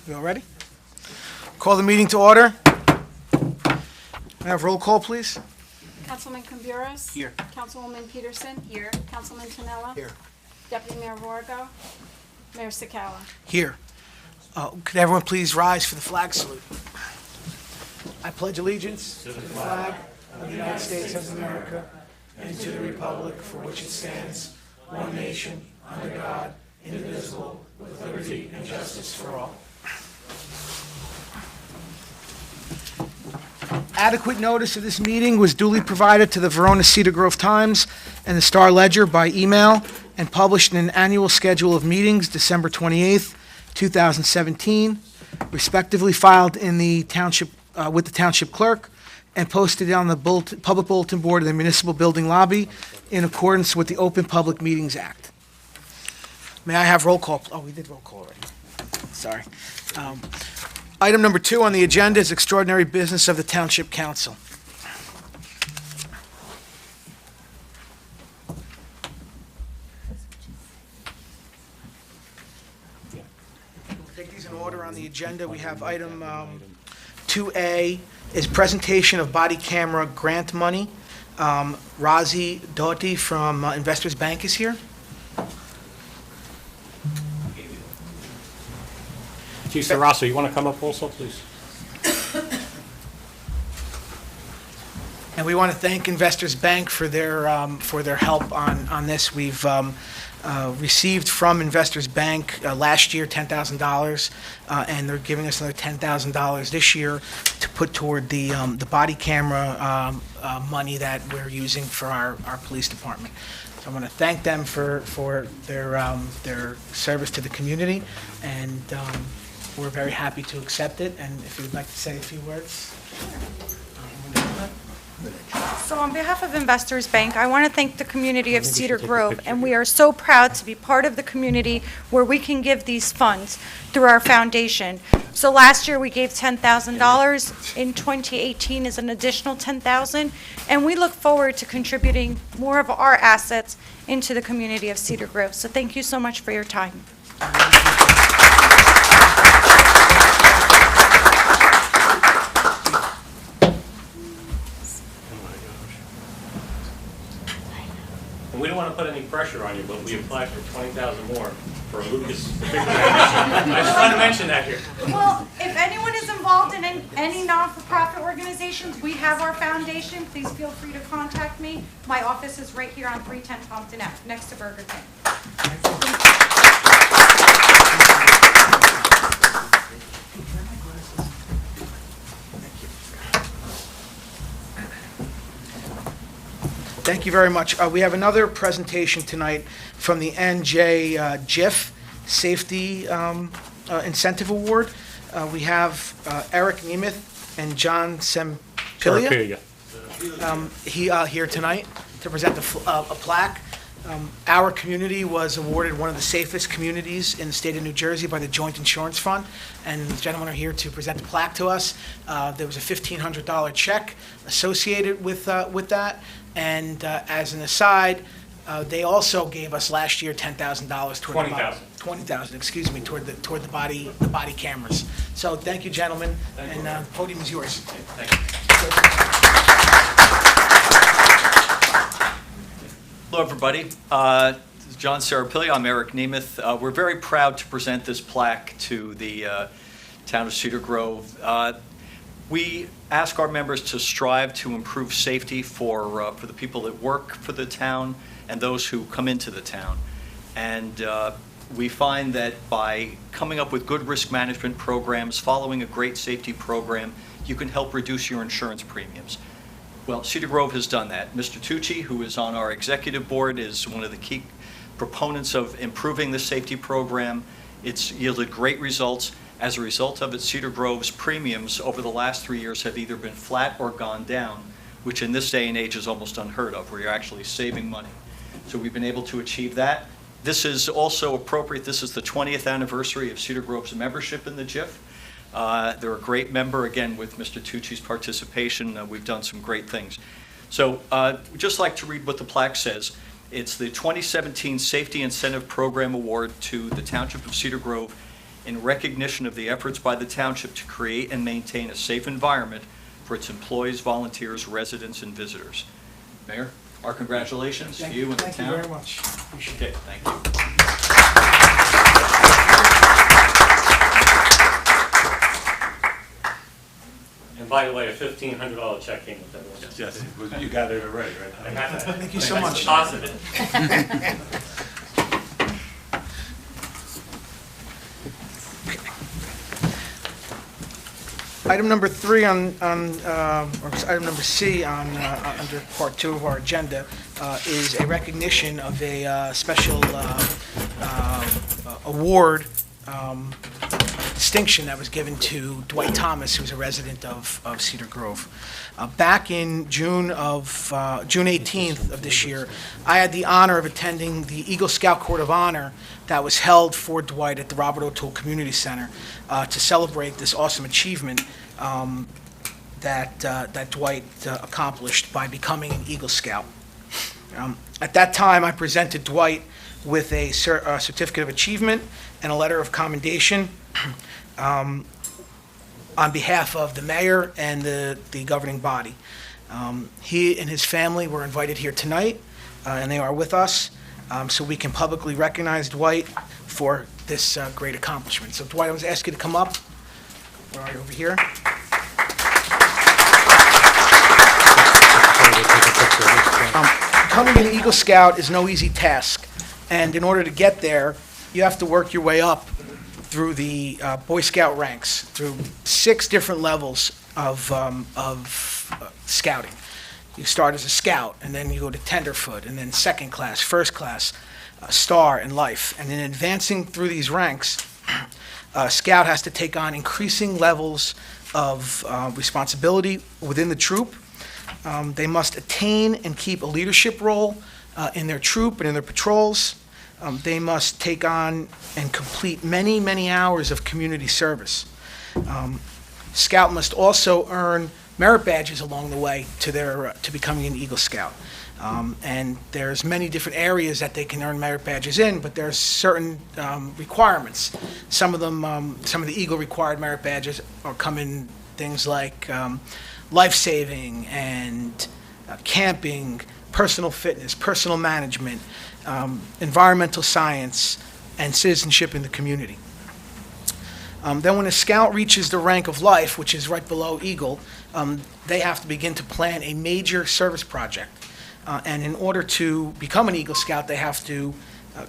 We all ready? Call the meeting to order. May I have roll call, please? Councilman Camburos. Here. Councilwoman Peterson. Here. Councilman Tonella. Here. Deputy Mayor Vargo. Mayor Sakala. Here. Could everyone please rise for the flag salute? I pledge allegiance to the flag of the United States of America and to the republic for which it stands, one nation, under God, indivisible, with liberty and justice for all. Adequate notice of this meeting was duly provided to the Verona Cedar Grove Times and the Star Ledger by email and published in an annual schedule of meetings December 28th, 2017, respectively filed in the township with the township clerk and posted on the public bulletin board of the municipal building lobby in accordance with the Open Public Meetings Act. May I have roll call? Oh, we did roll call already. Sorry. Item number 2 on the agenda is extraordinary business of the Township Council. Take these in order on the agenda. We have item 2A is presentation of body camera grant money. Razi Doughty from Investors Bank is here. Chief Sarasso, you want to come up also, please? And we want to thank Investors Bank for their help on this. We've received from Investors Bank last year $10,000, and they're giving us another $10,000 this year to put toward the body camera money that we're using for our police department. So I want to thank them for their service to the community, and we're very happy to accept it. And if you'd like to say a few words. So on behalf of Investors Bank, I want to thank the community of Cedar Grove, and we are so proud to be part of the community where we can give these funds through our foundation. So last year we gave $10,000. In 2018 is an additional $10,000, and we look forward to contributing more of our assets into the community of Cedar Grove. So thank you so much for your time. And we don't want to put any pressure on you, but we applied for 20,000 more for Lucas. I just wanted to mention that here. Well, if anyone is involved in any non-for-profit organizations, we have our foundation. Please feel free to contact me. My office is right here on 310 Compton Ave, next to Burger King. Thank you very much. We have another presentation tonight from the NJ GIF Safety Incentive Award. We have Eric Nemeth and John Sempilia here tonight to present a plaque. Our community was awarded one of the safest communities in the state of New Jersey by the Joint Insurance Fund, and the gentlemen are here to present the plaque to us. There was a $1,500 check associated with that, and as an aside, they also gave us last year $10,000 toward $20,000, excuse me, toward the body cameras. So thank you, gentlemen, and the podium is yours. Thank you. Hello, everybody. This is John Serapilli. I'm Eric Nemeth. We're very proud to present this plaque to the town of Cedar Grove. We ask our members to strive to improve safety for the people that work for the town and those who come into the town. And we find that by coming up with good risk management programs, following a great safety program, you can help reduce your insurance premiums. Well, Cedar Grove has done that. Mr. Tucci, who is on our executive board, is one of the key proponents of improving the safety program. It's yielded great results. As a result of it, Cedar Grove's premiums over the last 3 years have either been flat or gone down, which in this day and age is almost unheard of, where you're actually saving money. So we've been able to achieve that. This is also appropriate. This is the 20th anniversary of Cedar Grove's membership in the GIF. They're a great member, again, with Mr. Tucci's participation. We've done some great things. So we'd just like to read what the plaque says. It's the 2017 Safety Incentive Program Award to the Township of Cedar Grove in recognition of the efforts by the township to create and maintain a safe environment for its employees, volunteers, residents, and visitors. Mayor, our congratulations to you and the town. Thank you very much. Appreciate it. Okay, thank you. And by the way, a $1,500 check came with that. Yes, you got it already, right? Thank you so much. Deposited. Item number 3 or item number C under Part 2 of our agenda is a recognition of a special award distinction that was given to Dwight Thomas, who's a resident of Cedar Grove. Back in June 18th of this year, I had the honor of attending the Eagle Scout Court of Honor that was held for Dwight at the Robert O'Toole Community Center to celebrate this awesome achievement that Dwight accomplished by becoming an Eagle Scout. At that time, I presented Dwight with a certificate of achievement and a letter of commendation on behalf of the mayor and the governing body. He and his family were invited here tonight, and they are with us, so we can publicly recognize Dwight for this great accomplishment. So Dwight, I was asked you to come up. Where are you, over here? Becoming an Eagle Scout is no easy task, and in order to get there, you have to work your way up through the Boy Scout ranks, through 6 different levels of scouting. You start as a scout, and then you go to tenderfoot, and then second class, first class, star, and life. And in advancing through these ranks, a scout has to take on increasing levels of responsibility within the troop. They must attain and keep a leadership role in their troop and in their patrols. They must take on and complete many, many hours of community service. Scout must also earn merit badges along the way to becoming an Eagle Scout. And there's many different areas that they can earn merit badges in, but there's certain requirements. Some of the Eagle required merit badges come in things like life-saving and camping, personal fitness, personal management, environmental science, and citizenship in the community. Then when a scout reaches the rank of life, which is right below Eagle, they have to begin to plan a major service project. And in order to become an Eagle Scout, they have to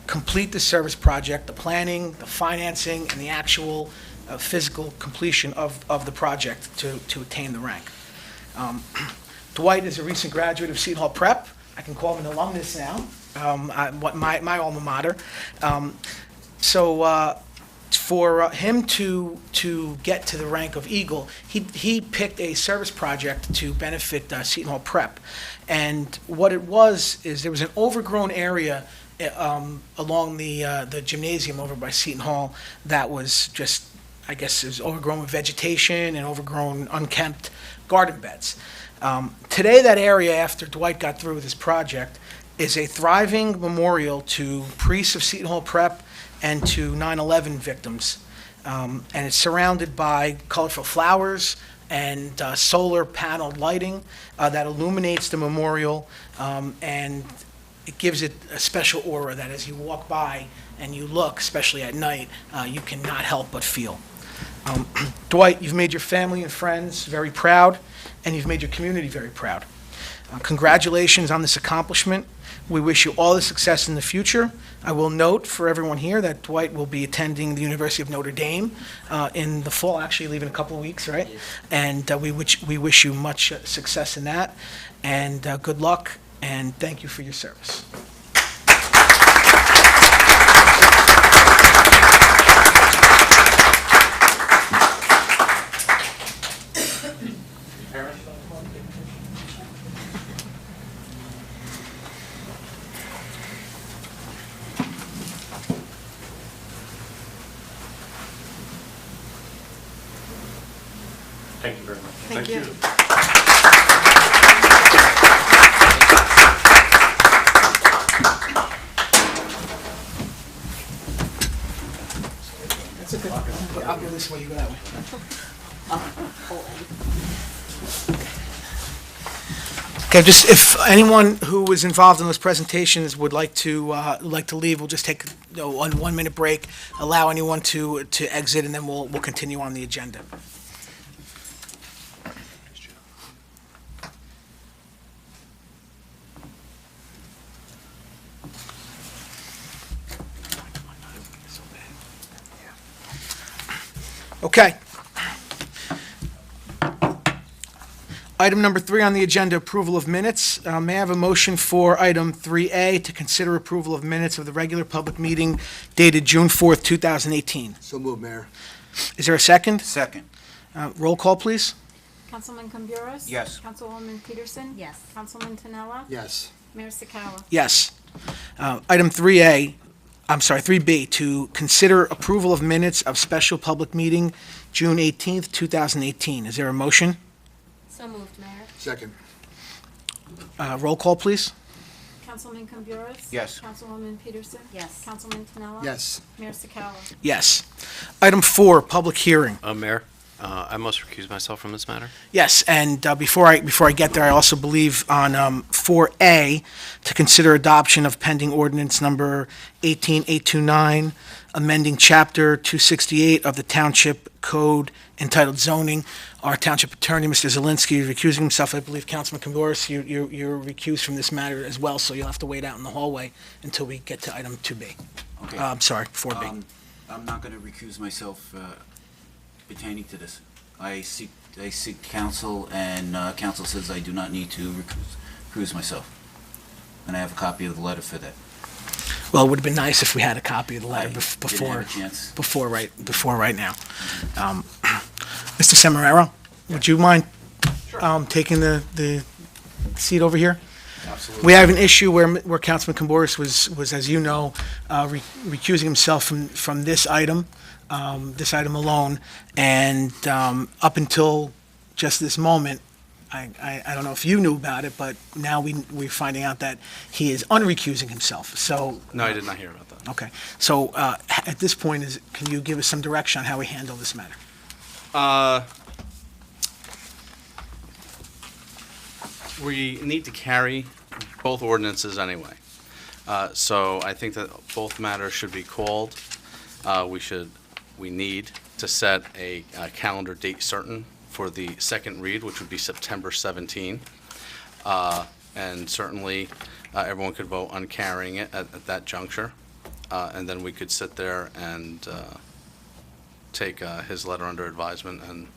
complete the service project, the planning, the financing, and the actual physical completion of the project to attain the rank. Dwight is a recent graduate of Seton Hall Prep. I can call him an alumnus now, my alma mater. For him to get to the rank of Eagle, he picked a service project to benefit Seton Hall Prep. And what it was is there was an overgrown area along the gymnasium over by Seton Hall that was just, I guess, it was overgrown with vegetation and overgrown, unkempt garden beds. Today, that area, after Dwight got through with his project, is a thriving memorial to priests of Seton Hall Prep and to 9/11 victims. And it's surrounded by colorful flowers and solar panel lighting that illuminates the memorial, and it gives it a special aura that as you walk by and you look, especially at night, you cannot help but feel. Dwight, you've made your family and friends very proud, and you've made your community very proud. Congratulations on this accomplishment. We wish you all the success in the future. I will note for everyone here that Dwight will be attending the University of Notre Dame in the fall, actually leaving in a couple of weeks, right? Yes. And we wish you much success in that, and good luck, and thank you for your service. Parents, come on, take a picture. Thank you very much. Thank you. That's a good this way, you go that way. Okay, just if anyone who was involved in those presentations would like to leave, we'll just take a 1 minute break, allow anyone to exit, and then we'll continue on the agenda. Okay. Item number 3 on the agenda, approval of minutes. May I have a motion for item 3A to consider approval of minutes of the regular public meeting dated June 4th, 2018? So moved, Mayor. Is there a second? Second. Roll call, please. Councilman Camburos? Yes. Councilwoman Peterson? Yes. Councilman Tanella? Yes. Mayor Sakala? Yes. Item 3B, to consider approval of minutes of special public meeting June 18th, 2018. Is there a motion? So moved, Mayor. Second. Roll call, please. Councilman Camburos? Yes. Councilwoman Peterson? Yes. Councilman Tanella? Yes. Mayor Sakala? Yes. Item 4, public hearing. Mayor, I must recuse myself from this matter. Yes, and before I get there, I also believe on 4A, to consider adoption of pending ordinance number 18829, amending Chapter 268 of the Township Code entitled zoning. Our Township Attorney, Mr. Zelinski, is recusing himself. I believe Councilman Camburos, you're recused from this matter as well, so you'll have to wait out in the hallway until we get to item 2B. Okay. I'm sorry, 4B. I'm not going to recuse myself pertaining to this. I seek counsel, and counsel says I do not need to recuse myself. And I have a copy of the letter for that. Well, it would have been nice if we had a copy of the letter I didn't before have a chance. before right now. Mr. Semeraro, would you mind taking the seat over here? Absolutely. We have an issue where Councilman Camburos was, as you know, recusing himself from this item alone, and up until just this moment, I don't know if you knew about it, but now we're finding out that he is unrecusing himself, so. No, I did not hear about that. Okay, so at this point, can you give us some direction on how we handle this matter? We need to carry both ordinances anyway. So I think that both matters should be called. We need to set a calendar date certain for the second read, which would be September 17. And certainly, everyone could vote on carrying it at that juncture. And then we could sit there and take his letter under advisement and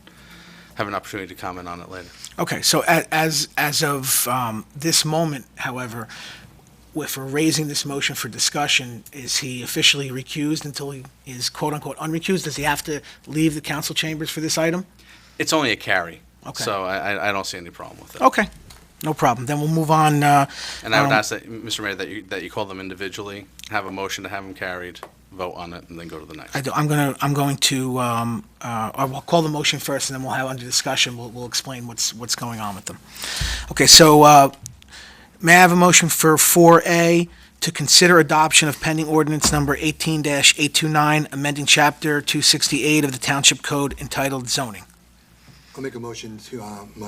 have an opportunity to comment on it later. Okay, so as of this moment, however, if we're raising this motion for discussion, is he officially recused until he is quote-unquote unrecused? Does he have to leave the council chambers for this item? It's only a carry. Okay. So I don't see any problem with it. Okay, no problem. Then we'll move on. And I would ask that, Mr. Mayor, that you call them individually, have a motion to have them carried, vote on it, and then go to the next. I'm going to, or we'll call the motion first, and then we'll have under discussion, we'll explain what's going on with them. Okay, so, may I have a motion for 4A to consider adoption of pending ordinance number 18-829, amending chapter 268 of the Township Code entitled zoning? I'll make a motion to,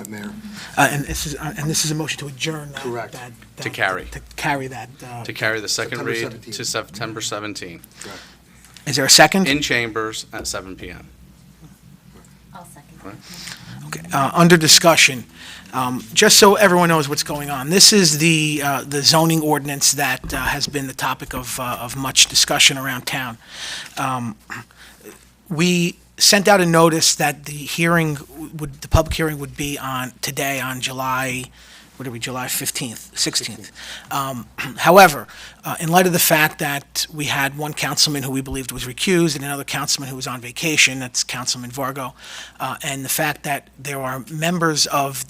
Mayor. And this is a motion to adjourn that. Correct. To carry. To carry that. To carry the second September read 17. to September 17, Is there a second? in chambers at 7 p.m. I'll second. Right. Okay, under discussion, just so everyone knows what's going on, this is the zoning ordinance that has been the topic of much discussion around town. We sent out a notice that the public hearing would be today on July 15th, 16th. However, in light of the fact that we had one councilman who we believed was recused and another councilman who was on vacation, that's Councilman Vargo, and the fact that there are members of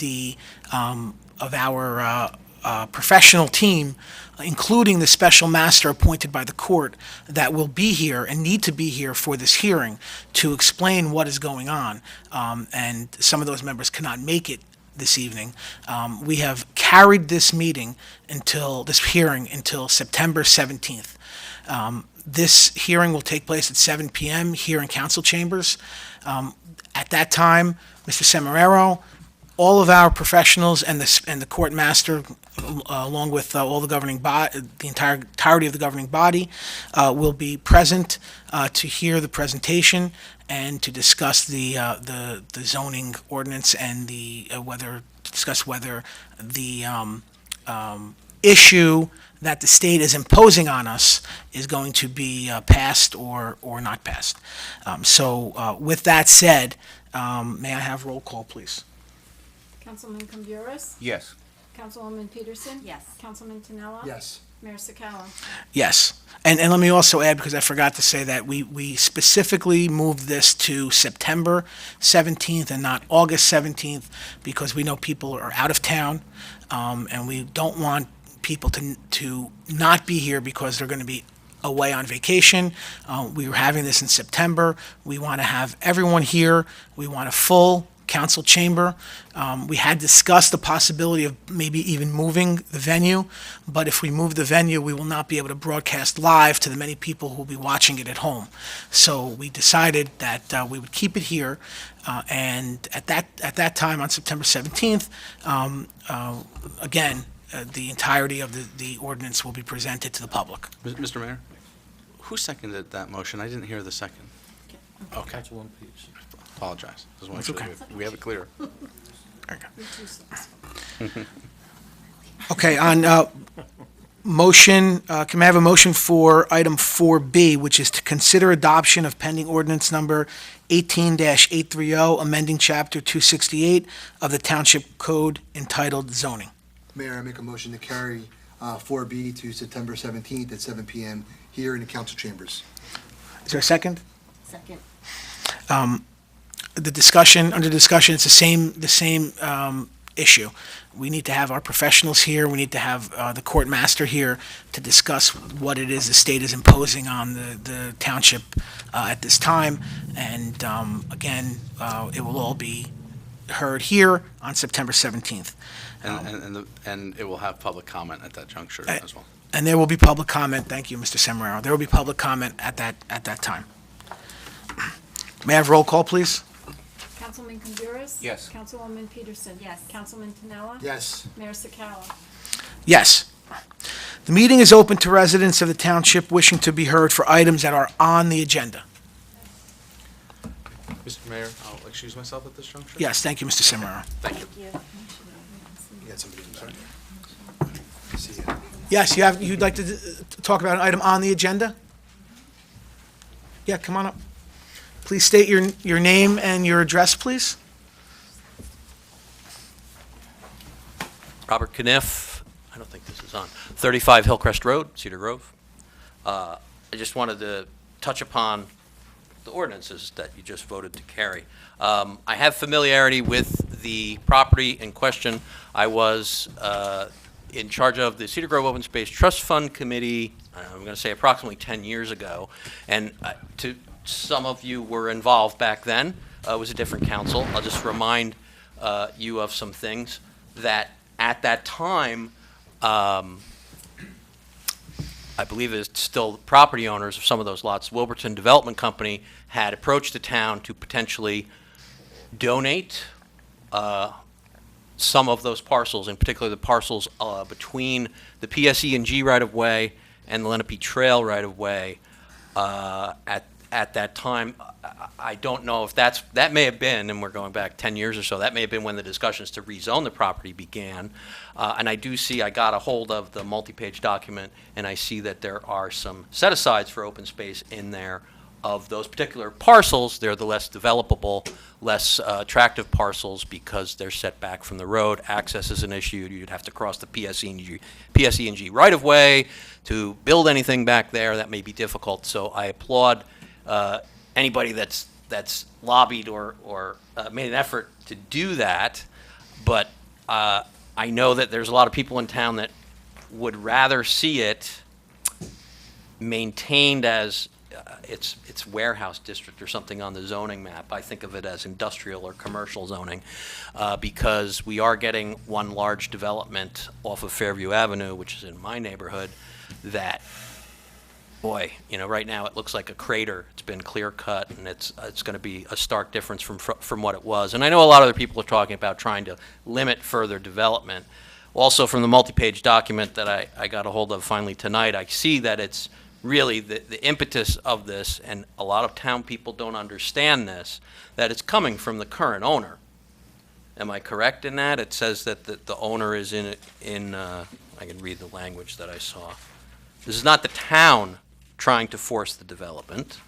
our professional team, including the special master appointed by the court, that will be here and need to be here for this hearing to explain what is going on, and some of those members cannot make it this evening. We have carried this hearing until September 17th. This hearing will take place at 7 PM here in council chambers. At that time, Mr. Semeraro, all of our professionals and the court master, along with all the the entirety of the governing body, will be present to hear the presentation and to discuss the zoning ordinance and discuss whether the issue that the state is imposing on us is going to be passed or not passed. So with that said, may I have roll call, please? Councilman Camburis, Yes. Councilwoman Peterson. Yes. Councilman Tinella. Yes. Mayor Sakala. Yes. And let me also add, because I forgot to say that, we specifically moved this to September 17th and not August 17th, because we know people are out of town, and we don't want people to not be here because they're going to be away on vacation. We were having this in September. We want to have everyone here. We want a full council chamber. We had discussed the possibility of maybe even moving the venue, but if we move the venue, we will not be able to broadcast live to the many people who will be watching it at home. So we decided that we would keep it here, and at that time, on September 17th, again, the entirety of the ordinance will be presented to the public. Mr. Mayor, who seconded that motion? I didn't hear the second. Okay. Apologize. Just want to make It's sure we have it clear. Okay, on motion, can I have a motion for item 4B, which is to consider adoption of pending ordinance number 18-830, amending Chapter 268 of the Township Code entitled zoning? Mayor, I make a motion to carry 4B to September 17th at 7 PM here in the council chambers. Is there a second? Second. Under discussion, it's the same issue. We need to have our professionals here, we need to have the court master here to discuss what it is the state is imposing on the township at this time, and again, it will all be heard here on September 17th. And it will have public comment at that juncture as well. And there will be public comment, thank you, Mr. Semeraro, there will be public comment at that time. May I have roll call, please? Councilman Camburis. Yes. Councilwoman Peterson. Yes. Councilman Tinella. Yes. Mayor Sakala. Yes. The meeting is open to residents of the township wishing to be heard for items that are on the agenda. Mr. Mayor, I'll excuse myself at this juncture. Yes, thank you, Mr. Semeraro. Thank you. You got somebody in front. See ya. Yes, you'd like to talk about an item on the agenda? Yeah, come on up. Please state your name and your address, please. Robert Caniff, I don't think this is on, 35 Hillcrest Road, Cedar Grove. I just wanted to touch upon the ordinances that you just voted to carry. I have familiarity with the property in question. I was in charge of the Cedar Grove Open Space Trust Fund Committee, I'm going to say approximately 10 years ago, and some of you were involved back then. It was a different council. I'll just remind you of some things that at that time, I believe it's still the property owners of some of those lots. Wilburton Development Company had approached the town to potentially donate some of those parcels, in particular the parcels between the PSE&G right-of-way and the Lenape Trail right-of-way at that time. I don't know if that may have been, and we're going back 10 years or so, that may have been when the discussions to rezone the property began. And I do see, I got a hold of the multi-page document, and I see that there are some set-asides for open space in there of those particular parcels. They're the less developable, less attractive parcels because they're set back from the road. Access is an issue. You'd have to cross the PSE&G right-of-way to build anything back there. That may be difficult. So I applaud anybody that's lobbied or made an effort to do that, but I know that there's a lot of people in town that would rather see it maintained as it's warehouse district or something on the zoning map. I think of it as industrial or commercial zoning, because we are getting one large development off of Fairview Avenue, which is in my neighborhood, that, boy, right now it looks like a crater. It's been clear cut, and it's going to be a stark difference from what it was. And I know a lot of other people are talking about trying to limit further development. Also, from the multi-page document that I got a hold of finally tonight, I see that it's really the impetus of this, and a lot of town people don't understand this, that it's coming from the current owner. Am I correct in that? It says that the owner is I can read the language that I saw. This is not the town trying to force the development.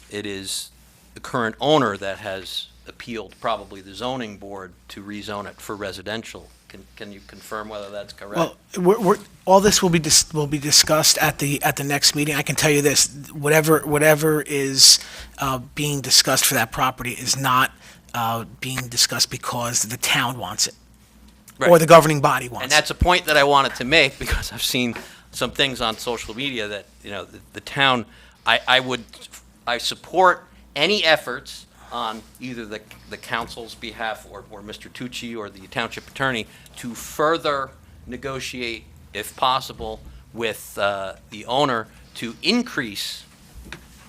It is the current owner that has appealed, probably the zoning board, to rezone it for residential. Can you confirm whether that's correct? Well, all this will be discussed at the next meeting. I can tell you this: whatever is being discussed for that property is not being discussed because the town wants it, Right. or the governing body wants And it. that's a point that I wanted to make, because I've seen some things on social media that, the town, I support any efforts on either the council's behalf or Mr. Tucci or the township attorney to further negotiate, if possible, with the owner to increase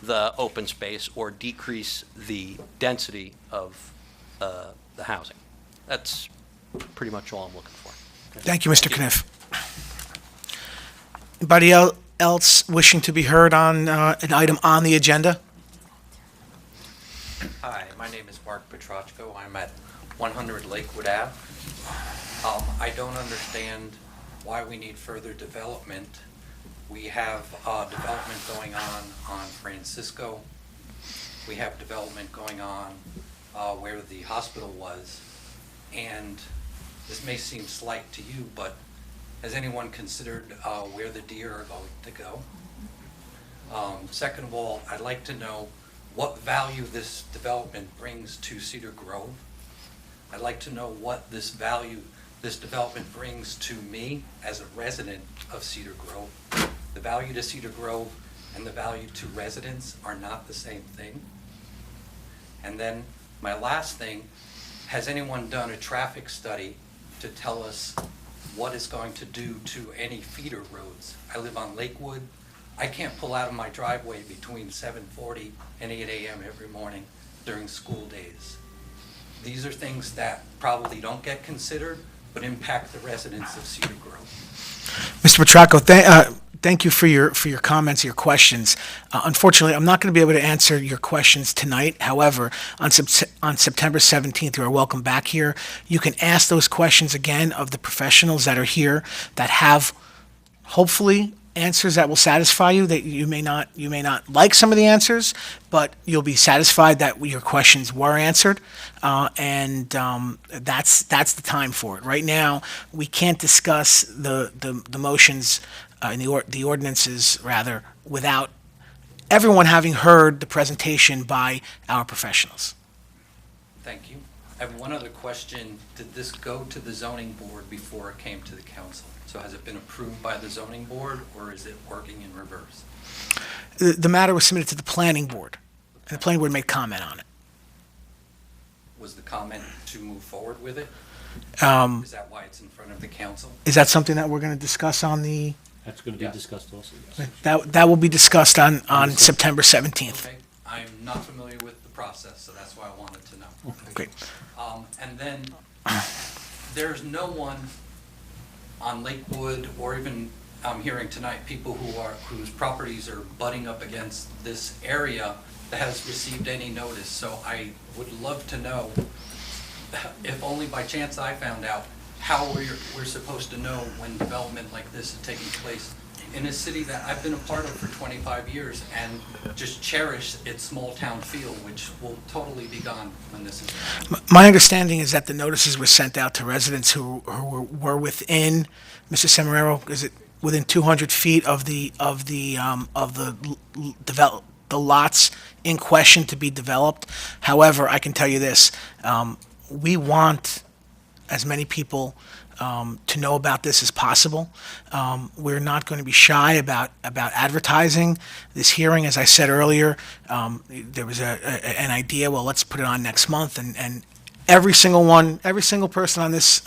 the open space or decrease the density of the housing. That's pretty much all I'm looking for. Thank you, Mr. Kniff. Anybody else wishing to be heard on an item on the agenda? Hi, my name is Mark Petrachko. I'm at 100 Lakewood Ave. I don't understand why we need further development. We have development going on Francisco. We have development going on where the hospital was. And this may seem slight to you, but has anyone considered where the deer are going to go? Second of all, I'd like to know what value this development brings to Cedar Grove. I'd like to know what this development brings to me as a resident of Cedar Grove. The value to Cedar Grove and the value to residents are not the same thing. And then my last thing, has anyone done a traffic study to tell us what it's going to do to any feeder roads? I live on Lakewood. I can't pull out of my driveway between 7:40 and 8 a.m. every morning during school days. These are things that probably don't get considered, but impact the residents of Cedar Grove. Mr. Petracco, thank you for your comments, your questions. Unfortunately, I'm not going to be able to answer your questions tonight. However, on September 17th, you are welcome back here. You can ask those questions again of the professionals that are here that have, hopefully, answers that will satisfy you. That you may not like some of the answers, but you'll be satisfied that your questions were answered, and that's the time for it. Right now, we can't discuss the motions and the ordinances rather without everyone having heard the presentation by our professionals. Thank you. I have one other question. Did this go to the zoning board before it came to the council? So has it been approved by the zoning board, or is it working in reverse? The matter was submitted to the planning board, and the planning board made comment on it. Was the comment to move forward with it? Is that why it's in front of the council? Is that something that we're going to discuss on the? That's going to be Yes. discussed also, yes. That will be discussed on September 17th. Okay, I'm not familiar with the process, so that's why I wanted to know. Great. And then, there's no one on Lakewood, or even I'm hearing tonight, people whose properties are butting up against this area that has received any notice. So I would love to know, if only by chance I found out, how we're supposed to know when development like this is taking place in a city that I've been a part of for 25 years and just cherish its small town feel, which will totally be gone when this is done. My understanding is that the notices were sent out to residents who were within, Mr. Semeraro, is it within 200 feet of the lots in question to be developed? However, I can tell you this, we want as many people to know about this as possible. We're not going to be shy about advertising this hearing. As I said earlier, there was an idea, well, let's put it on next month, and every single person on this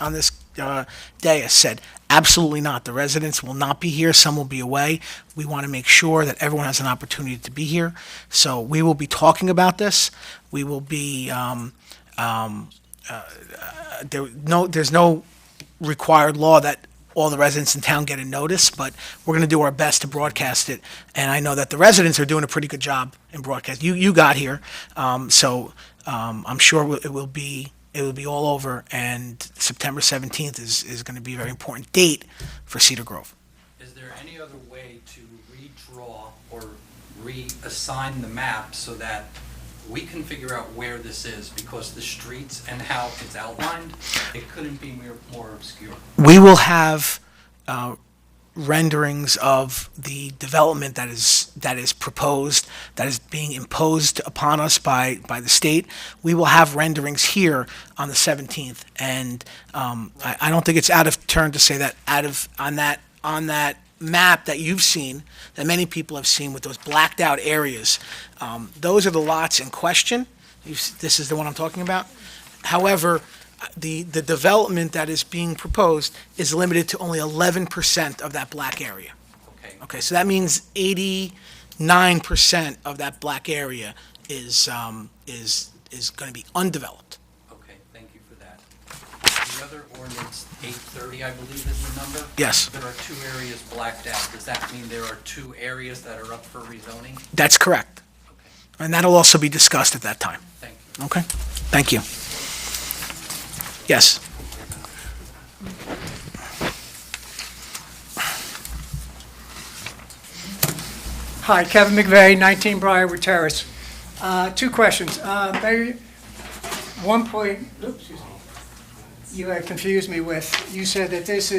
day has said, absolutely not. The residents will not be here. Some will be away. We want to make sure that everyone has an opportunity to be here. So we will be talking about this. We will be, there's no required law that all the residents in town get a notice, but we're going to do our best to broadcast it. And I know that the residents are doing a pretty good job in broadcast. You got here, so I'm sure it will be all over, and September 17th is going to be a very important date for Cedar Grove. Is there any other way to redraw or reassign the map so that we can figure out where this is? Because the streets and how it's outlined, it couldn't be more obscure. We will have renderings of the development that is proposed, that is being imposed upon us by the state. We will have renderings here on the 17th, and I don't think it's out of turn to say that on that map that you've seen, that many people have seen with those blacked out areas, those are the lots in question. This is the one I'm talking about. However, the development that is being proposed is limited to only 11% of that black area. Okay. Okay, so that means 89% of that black area is going to be undeveloped. Okay, thank you for that. The other ordinance, 830, I believe is the number? Yes. There are 2 areas blacked out. Does that mean there are 2 areas that are up for rezoning? That's correct. Okay, And that'll also be discussed at that time. thank you. Okay? Thank you. Yes. Hi, Kevin McVeigh, 19 Briarwood Terrace. 2 questions. Maybe one point, excuse me, you had confused me with, you said that this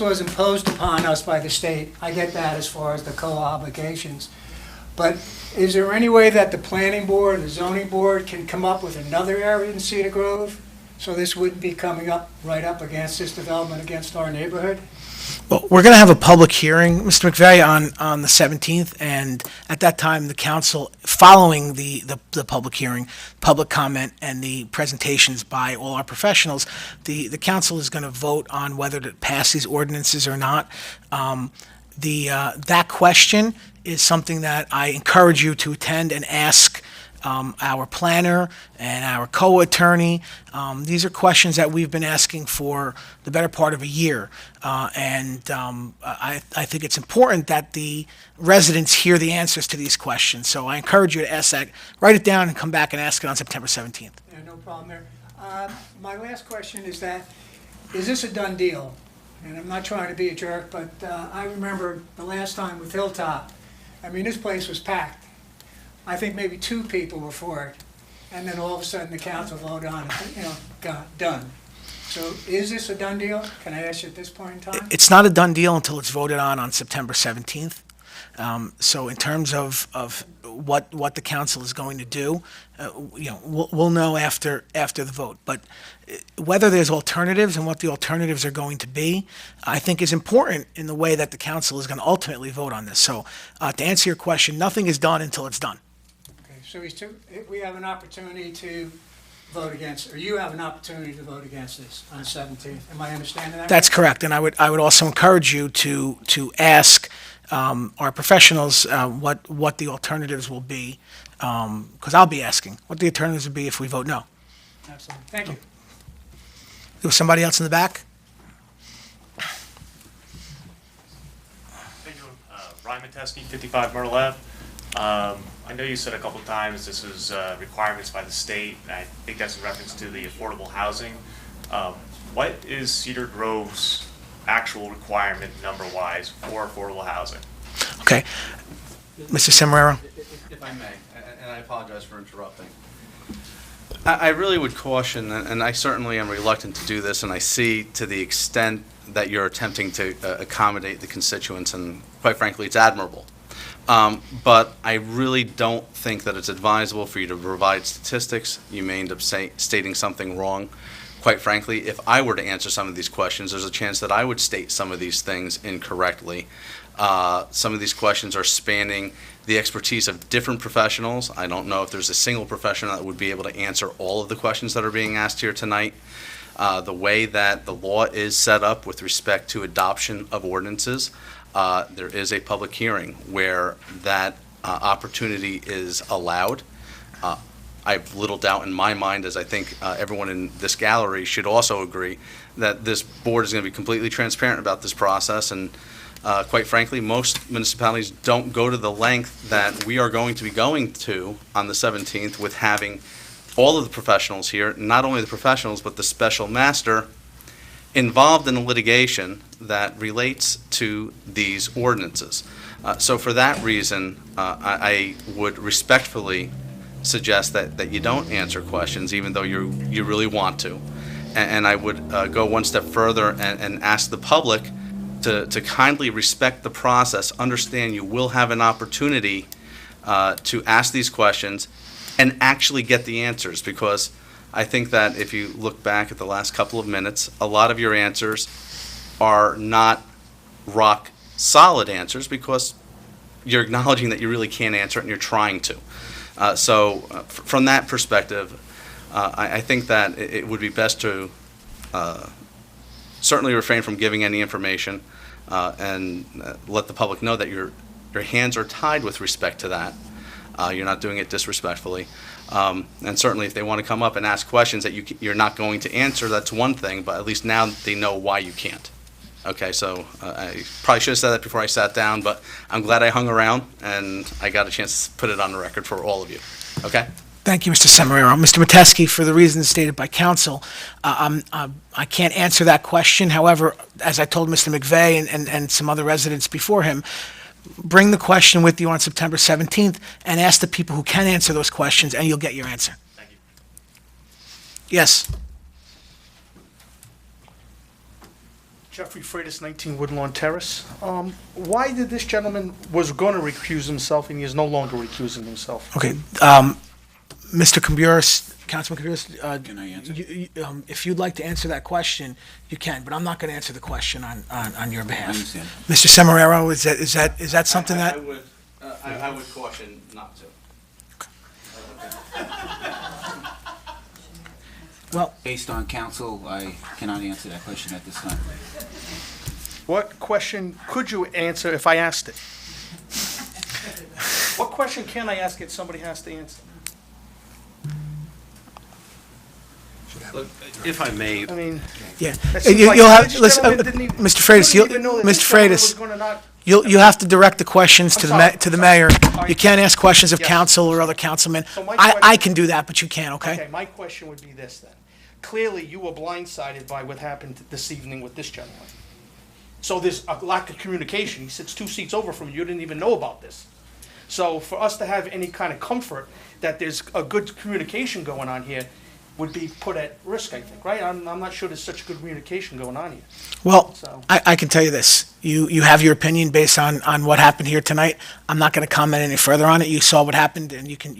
was imposed upon us by the state. I get that as far as the co-obligations. But is there any way that the planning board, the zoning board can come up with another area in Cedar Grove? So this wouldn't be coming up, right up against this development against our neighborhood? Well, we're going to have a public hearing, Mr. McVeigh, on the 17th, and at that time, the council, following the public hearing, public comment, and the presentations by all our professionals, the council is going to vote on whether to pass these ordinances or not. That question is something that I encourage you to attend and ask our planner and our co-attorney. These are questions that we've been asking for the better part of a year. And I think it's important that the residents hear the answers to these questions. So I encourage you to ask that, write it down and come back and ask it on September 17th. Yeah, no problem there. My last question is this a done deal? And I'm not trying to be a jerk, but I remember the last time with Hilltop, I mean, this place was packed. I think maybe 2 people were for it, and then all of a sudden the council voted on it, got done. So is this a done deal? Can I ask you at this point in time? It's not a done deal until it's voted on September 17th. So in terms of what the council is going to do, we'll know after the vote. But whether there's alternatives and what the alternatives are going to be, I think is important in the way that the council is going to ultimately vote on this. So to answer your question, nothing is done until it's done. Okay, so we have an opportunity to vote against, or you have an opportunity to vote against this on the 17th. Am I understanding that? That's correct, and I would also encourage you to ask our professionals what the alternatives will be, because I'll be asking what the alternatives would be if we vote no. Absolutely. Thank you. There was somebody else in the back? How you doing? Ryan Metesky, 55 Myrtle Ave. I know you said a couple times this is requirements by the state. I think that's in reference to the affordable housing. What is Cedar Grove's actual requirement number-wise for affordable housing? Okay. Mr. Cimarero? If I may, and I apologize for interrupting. I really would caution, and I certainly am reluctant to do this, and I see to the extent that you're attempting to accommodate the constituents, and quite frankly, it's admirable. But I really don't think that it's advisable for you to provide statistics. You may end up stating something wrong. quite frankly, if I were to answer some of these questions, there's a chance that I would state some of these things incorrectly. Some of these questions are spanning the expertise of different professionals. I don't know if there's a single professional that would be able to answer all of the questions that are being asked here tonight. The way that the law is set up with respect to adoption of ordinances, there is a public hearing where that opportunity is allowed. I have little doubt in my mind, as I think everyone in this gallery should also agree, that this board is going to be completely transparent about this process. And quite frankly, most municipalities don't go to the length that we are going to be going to on the 17th with having all of the professionals here, not only the professionals, but the special master involved in the litigation that relates to these ordinances. So for that reason, I would respectfully suggest that you don't answer questions, even though you really want to. And I would go one step further and ask the public to kindly respect the process, understand you will have an opportunity to ask these questions and actually get the answers, because I think that if you look back at the last couple of minutes, a lot of your answers are not rock solid answers because you're acknowledging that you really can't answer it and you're trying to. From that perspective, I think that it would be best to certainly refrain from giving any information and let the public know that your hands are tied with respect to that. You're not doing it disrespectfully. And certainly if they want to come up and ask questions that you're not going to answer, that's one thing, but at least now they know why you can't. Okay, so I probably should have said that before I sat down, but I'm glad I hung around and I got a chance to put it on the record for all of you. Okay? Thank you, Mr. Semeraro. Mr. Metesky, for the reasons stated by counsel, I can't answer that question. However, as I told Mr. McVeigh and some other residents before him, bring the question with you on September 17th and ask the people who can answer those questions, and you'll get your answer. Thank you. Yes. Jeffrey Freitas, 19 Woodlawn Terrace. Why did this gentleman was going to recuse himself and he is no longer recusing himself? Okay. Mr. Camburis, Councilman Camburis, Can I answer? if you'd like to answer that question, you can, but I'm not going to answer the question on your behalf. I understand. Mr. Semeraro, is that something that? I would caution not to. Well, Based on counsel, I cannot answer that question at this time. What question could you answer if I asked it? What question can I ask it somebody has to answer? Look, if I may, I mean, yeah. it seems like You'll have, this listen, gentleman didn't even- Mr. Freitas, couldn't even know that this Mr. gentleman was Freitas, gonna not- you have to direct the questions to I'm the sorry. mayor. Sorry. You can't ask questions of Yes. council or other councilmen. So my I question- can do that, but you can't, okay? Okay, my question would be this then. Clearly, you were blindsided by what happened this evening with this gentleman. So there's a lack of communication. He sits 2 seats over from you. You didn't even know about this. So for us to have any kind of comfort that there's a good communication going on here would be put at risk, I think, right? I'm not sure there's such good communication going on here. Well, So- I can tell you this. You have your opinion based on what happened here tonight. I'm not going to comment any further on it. You saw what happened, and you can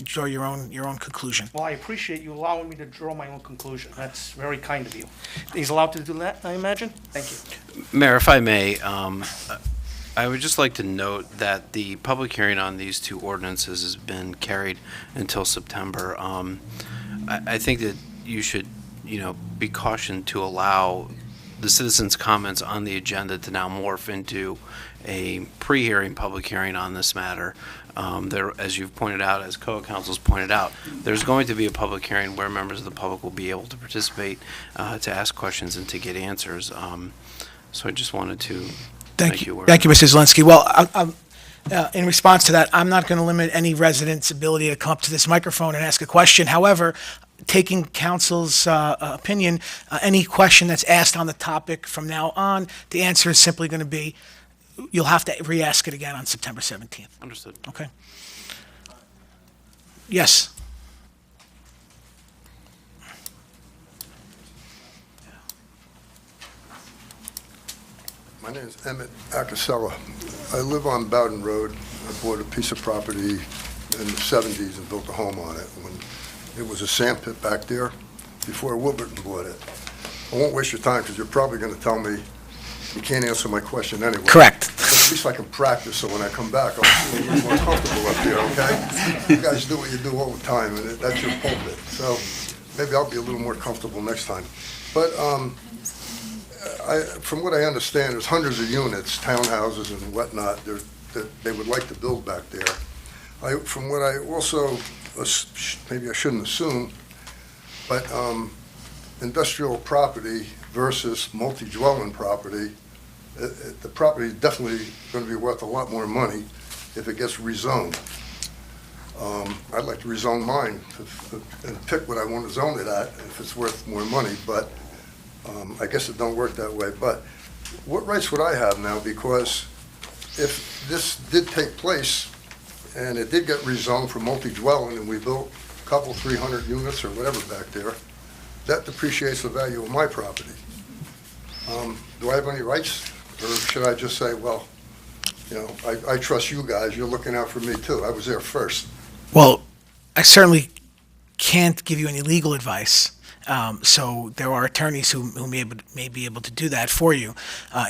draw your own conclusion. Well, I appreciate you allowing me to draw my own conclusion. That's very kind of you. He's allowed to do that, I imagine? Thank you. Mayor, if I may, I would just like to note that the public hearing on these two ordinances has been carried until September. I think that you should, be cautioned to allow the citizens' comments on the agenda to now morph into a pre-hearing public hearing on this matter. There, as you've pointed out, as co-counsels pointed out, there's going to be a public hearing where members of the public will be able to participate, to ask questions and to get answers. So I just wanted to Thank you. Thank you, Mr. Zelinski. Well, in response to that, I'm not going to limit any resident's ability to come up to this microphone and ask a question. However, taking council's opinion, any question that's asked on the topic from now on, the answer is simply going to be, you'll have to re-ask it again on September 17th. Understood. Okay? Yes. My name is Emmett Acasella. I live on Bowden Road. I bought a piece of property in the 70s and built a home on it. When it was a sand pit back there, before Wilburton bought it. I won't waste your time because you're probably going to tell me you can't answer my question anyway. Correct. But at least I can practice, so when I come back, I'll feel a little more comfortable up here, okay? You guys do what you do all the time, and that's your pulpit. So maybe I'll be a little more comfortable next time. But from what I understand, there's hundreds of units, townhouses and whatnot, that they would like to build back there. From what I also, maybe I shouldn't assume, but industrial property versus multi-dwelling property, the property is definitely going to be worth a lot more money if it gets rezoned. I'd like to rezone mine and pick what I want to zone it at if it's worth more money, but I guess it don't work that way. But what rights would I have now? Because if this did take place and it did get rezoned for multi-dwelling and we built a couple, 300 units or whatever back there, that depreciates the value of my property. Do I have any rights? Or should I just say, well, you know, I trust you guys, you're looking out for me too. I was there first. Well, I certainly can't give you any legal advice. So there are attorneys who may be able to do that for you.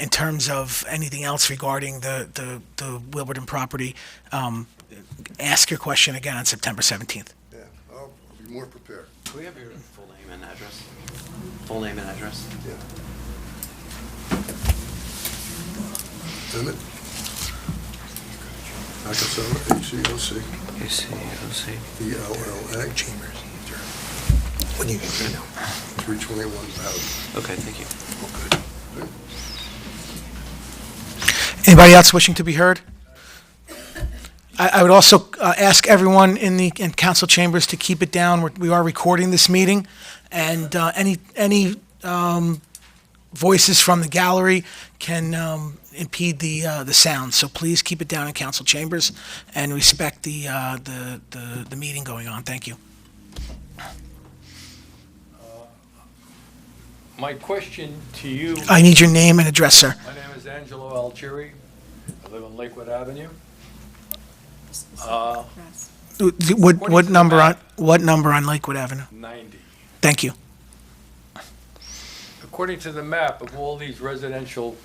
In terms of anything else regarding the Wilburton property, ask your question again on September 17th. Yeah, I'll be more prepared. Do we have your full name and address? Full name and address? Yeah. Emmett Acasella, ACOC. ACOC. ELLA. Chambers. What do you know? 321 Bowden. Okay, thank you. Anybody else wishing to be heard? I would also ask everyone in council chambers to keep it down. We are recording this meeting, and any voices from the gallery can impede the sound. So please keep it down in council chambers and respect the meeting going on. Thank you. My question to you. I need your name and address, sir. My name is Angelo Alcieri. I live on Lakewood Avenue. What number on Lakewood Avenue? 90. Thank you. According to the map of all these residential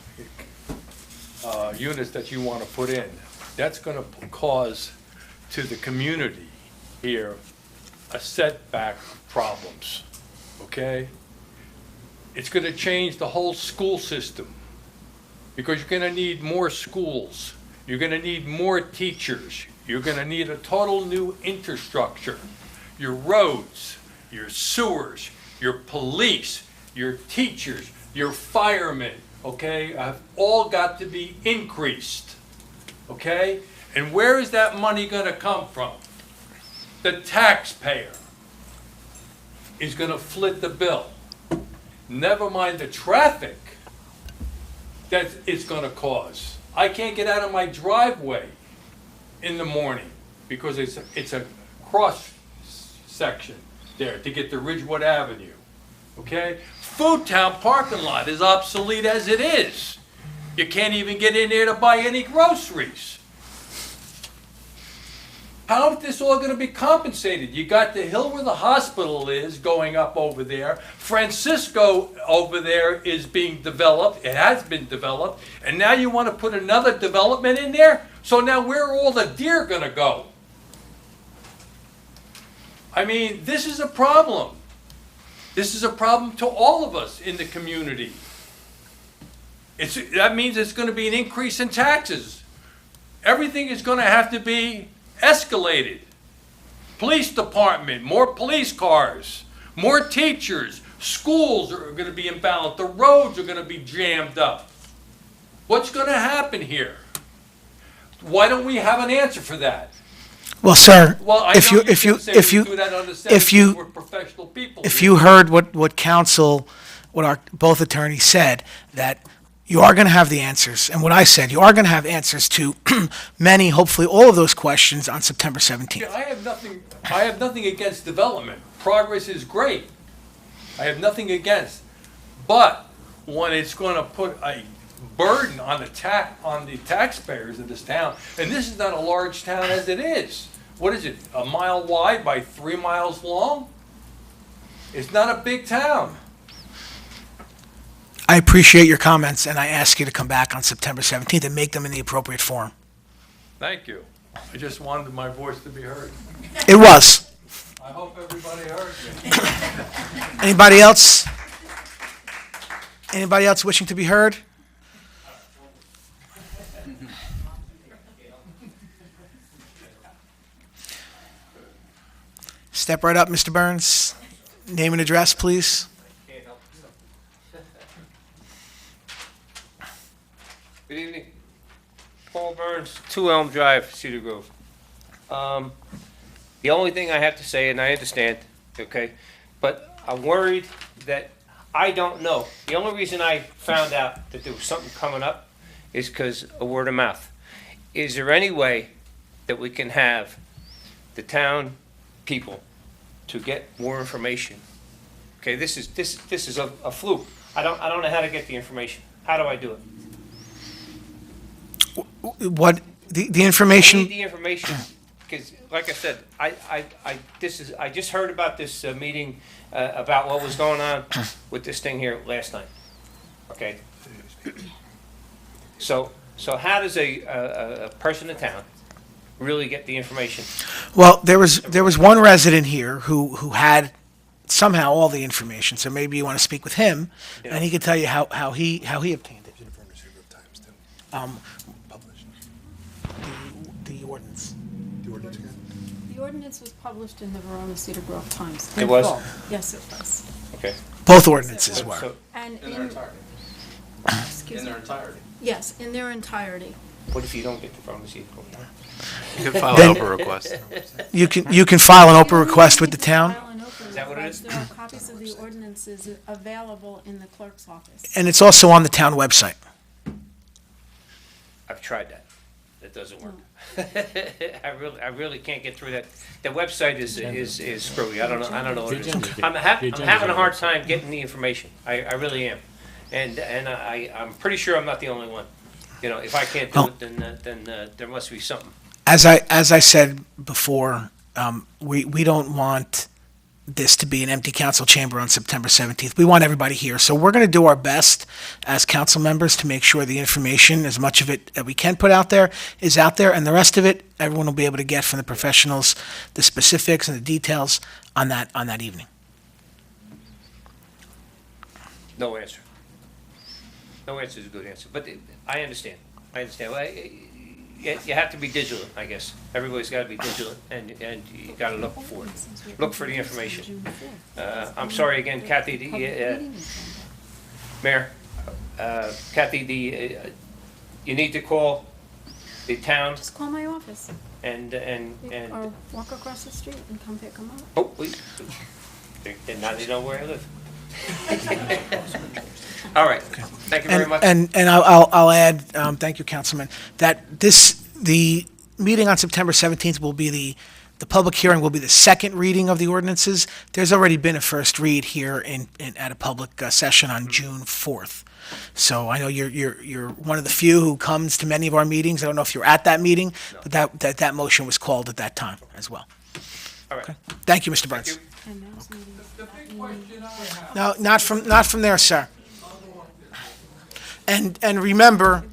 units that you want to put in, that's going to cause to the community here a setback problems, okay? It's going to change the whole school system because you're going to need more schools. You're going to need more teachers. You're going to need a total new infrastructure. Your roads, your sewers, your police, your teachers, your firemen, okay, have all got to be increased, okay? And where is that money going to come from? The taxpayer is going to foot the bill. Never mind the traffic that it's going to cause. I can't get out of my driveway in the morning because it's a cross section there to get to Ridgewood Avenue. Okay? Foodtown parking lot is obsolete as it is. You can't even get in there to buy any groceries. How is this all going to be compensated? You got the hill where the hospital is going up over there. Francisco over there is being developed. It has been developed. And now you want to put another development in there? So now where are all the deer going to go? I mean, this is a problem. This is a problem to all of us in the community. That means it's going to be an increase in taxes. Everything is going to have to be escalated. Police department, more police cars, more teachers, schools are going to be imbalanced, the roads are going to be jammed up. What's going to happen here? Why don't we have an answer for that? Well, sir, Well, I if know you do that on the if 17th, you we're professional people if here. you heard what our both attorneys said, that you are going to have the answers, and what I said, you are going to have answers to many, hopefully all of those questions on September 17th. Yeah, I have nothing against development. Progress is great. I have nothing against. But when it's going to put a burden on the taxpayers of this town, and this is not a large town as it is. What is it? A mile wide by 3 miles long? It's not a big town. I appreciate your comments, and I ask you to come back on September 17th and make them in the appropriate form. Thank you. I just wanted my voice to be heard. It was. I hope everybody heard me. Anybody else? Anybody else wishing to be heard? Step right up, Mr. Burns. Name and address, please. Good evening. Paul Burns, 2 Elm Drive, Cedar Grove. The only thing I have to say, and I understand, okay, but I'm worried that I don't know. The only reason I found out that there was something coming up is because of word of mouth. Is there any way that we can have the town people to get more information? Okay, this is a fluke. I don't know how to get the information. How do I do it? What, the I information? need the information, because, like I said, I just heard about this meeting, about what was going on with this thing here last night, okay? So how does a person in town really get the information? Well, there was one resident here who had somehow all the information, so maybe you want to speak with him, and he could tell you how he obtained it. The ordinance. The ordinance was published in the Verona Cedar Grove Times. It was? Yes, it was. Okay. Both ordinances were. So And In their entirety. excuse In me. their entirety. Yes, in their entirety. what if you don't get the Verona Cedar Grove? You can file Then- an open request. You can file an open request with the town, File an open Is that what it request. is? There are copies of the ordinances available in the clerk's office. and it's also on the town website. I've tried that. That doesn't work. I really can't get through that. The website is screwy. I don't know what it is. I'm having a hard time getting the information. I really am. And I'm pretty sure I'm not the only one. You know, if I can't do it, then there must be something. As I said before, we don't want this to be an empty council chamber on September 17th. We want everybody here. So we're going to do our best as council members to make sure the information, as much of it that we can put out there, is out there, and the rest of it, everyone will be able to get from the professionals, the specifics and the details on that evening. No answer. No answer is a good answer, but I understand. Well, you have to be vigilant, I guess. Everybody's got to be vigilant, and you got to look for it. Look for the information. I'm sorry again, Kathy, Mayor, Kathy, you need to call the town Just call my office and or walk across the street and come pick them up. oh, please. Now they know where I live. All right. Thank you very much. And I'll add, thank you, Councilman, that the meeting on September 17th will be the public hearing will be the second reading of the ordinances. There's already been a first read here at a public session on June 4th. So I know you're one of the few who comes to many of our meetings. I don't know if you're at that meeting, but that motion was called at that time as well. All right. Thank you, Mr. Burns. And those meetings. The big question I have. No, not from there, sir. And remember,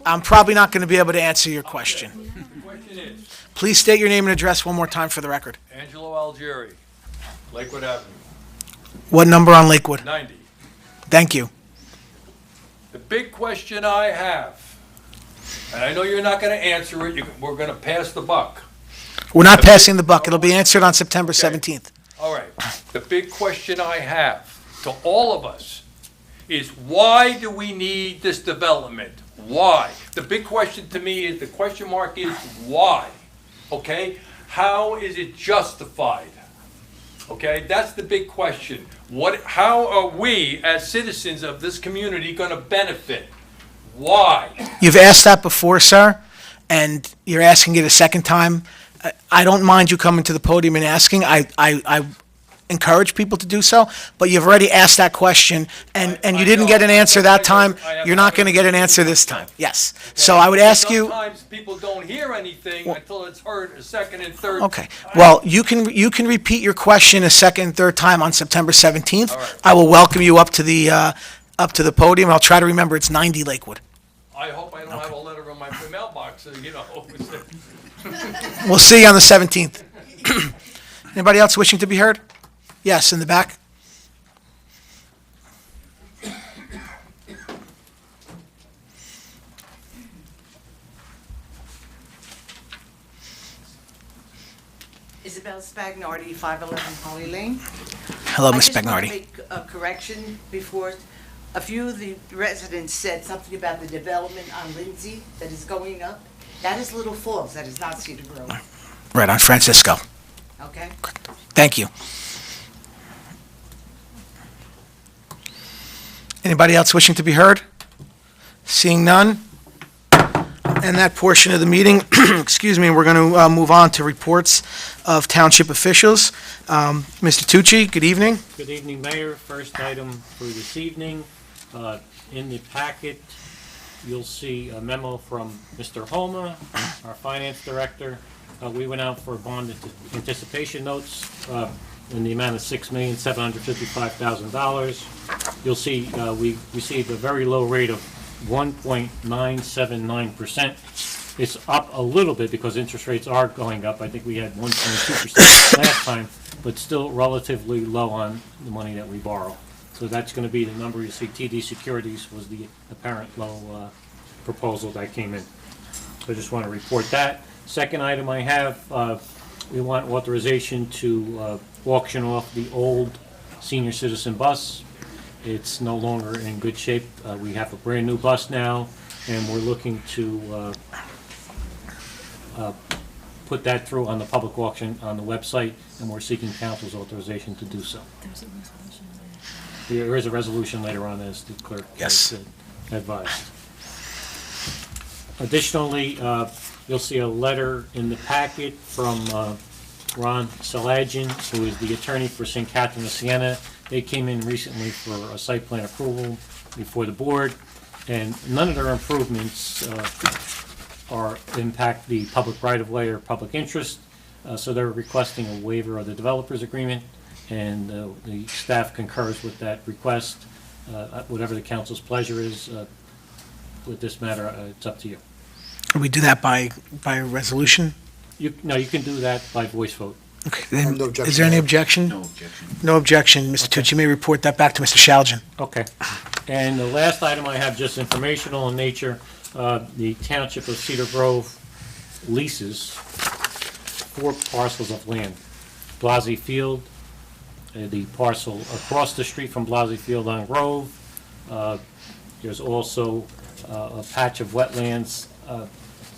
I'm probably not going to be able to answer your question. The question is, Please state your name and address one more time for the record. Angelo Algieri, Lakewood Avenue, What number on Lakewood? 90. Thank you. The big question I have, and I know you're not going to answer it, we're going to pass the buck. We're not passing the buck. It'll be answered on September 17th. All right. The big question I have to all of us is why do we need this development? Why? The big question to me is, the question mark is why? Okay? How is it justified? Okay? That's the big question. How are we as citizens of this community going to benefit? Why? You've asked that before, sir, and you're asking it a second time. I don't mind you coming to the podium and asking. encourage people to do so, but you've already asked that question, and you didn't get an answer that time. You're not going to get an answer this time. Yes. So I would ask you. Sometimes people don't hear anything until it's heard a second and third. Okay. Well, you can repeat your question a second and third time on September 17th. All right. I will welcome you up to the podium. I'll try to remember it's 90 Lakewood. I hope I don't have a letter in my mailbox, you know. We'll see you on the 17th. Anybody else wishing to be heard? Yes, in the back. Isabel Spagnardi, 511 Holly Lane. Hello, Ms. I just want Spagnardi. to make a correction before. A few of the residents said something about the development on Lindsay that is going up. That is Little Falls, that is not Cedar Grove, Right on Francisco. okay? Thank you. Anybody else wishing to be heard? Seeing none? And that portion of the meeting, excuse me, we're going to move on to reports of township officials. Mr. Tucci, good evening. Good evening, Mayor. First item for this evening, in the packet, you'll see a memo from Mr. Homa, our finance director. We went out for bond anticipation notes in the amount of $6,755,000. You'll see we received a very low rate of 1.979%. It's up a little bit because interest rates are going up. I think we had 1.2% last time, but still relatively low on the money that we borrow. So that's going to be the number. You see TD Securities was the apparent low proposal that came in. So I just want to report that. Second item I have, we want authorization to auction off the old senior citizen bus. It's no longer in good shape. We have a brand-new bus now, and we're looking to put that through on the public auction on the website, and we're seeking council's authorization to do so. There is a resolution later on, as the clerk has advised. Additionally, you'll see a letter in the packet from Ron Salagian, who is the attorney for St. Catherine of Siena. They came in recently for a site plan approval before the board, and none of their improvements impact the public right-of-way or public interest, so they're requesting a waiver of the developers agreement, and the staff concurs with that request. Whatever the council's pleasure is with this matter, it's up to you. We do that by resolution? No, you can do that by voice vote. Okay, then, is there any objection? No objection. No objection. Mr. Tucci, you may report that back to Mr. Shaljan. Okay. And the last item I have, just informational in nature, the Township of Cedar Grove leases 4 parcels of land. Blasey Field, the parcel across the street from Blasey Field on Grove. There's also a patch of wetlands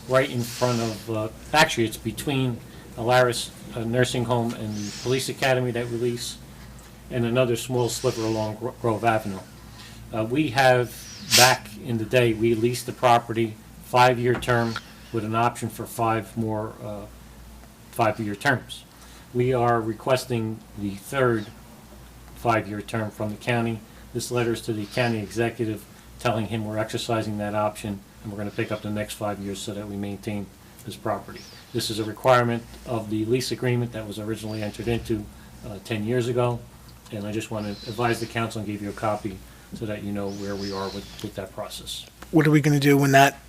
right in front of, actually it's between Alaris Nursing Home and the Police Academy that we lease, and another small sliver along Grove Avenue. We have, back in the day, we leased the property, 5-year term with an option for 5 more 5-year terms. We are requesting the 3rd 5-year term from the county. This letter is to the county executive telling him we're exercising that option, and we're going to pick up the next 5 years so that we maintain this property. This is a requirement of the lease agreement that was originally entered into 10 years ago, and I just want to advise the council and give you a copy so that you know where we are with that process. What are we going to do when that,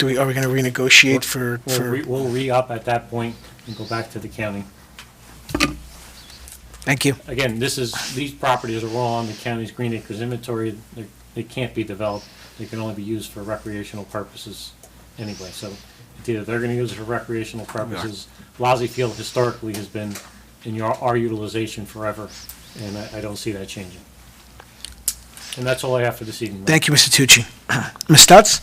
are we going to renegotiate for? We'll re-up at that point and go back to the county. Thank you. Again, these properties are all on the county's Green Acres inventory. They can't be developed. They can only be used for recreational purposes anyway. So it's either they're going to use it for recreational purposes. Blasey Field historically has been in our utilization forever, and I don't see that changing. And that's all I have for this evening. Thank you, Mr. Tucci. Ms. Stutz?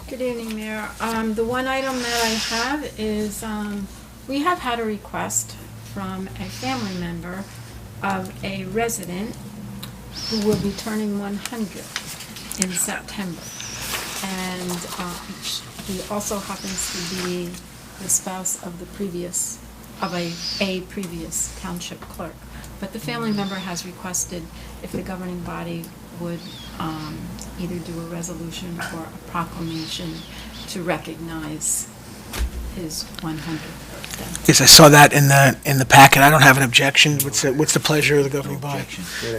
Good evening, Mayor. The one item that I have is, we have had a request from a family member of a resident who will be turning 100 in September. And he also happens to be the spouse of the previous of a previous township clerk. But the family member has requested if the governing body would either do a resolution or a proclamation to recognize his 100th birthday. Yes, I saw that in the packet. I don't have an objection. What's the pleasure of the governing body?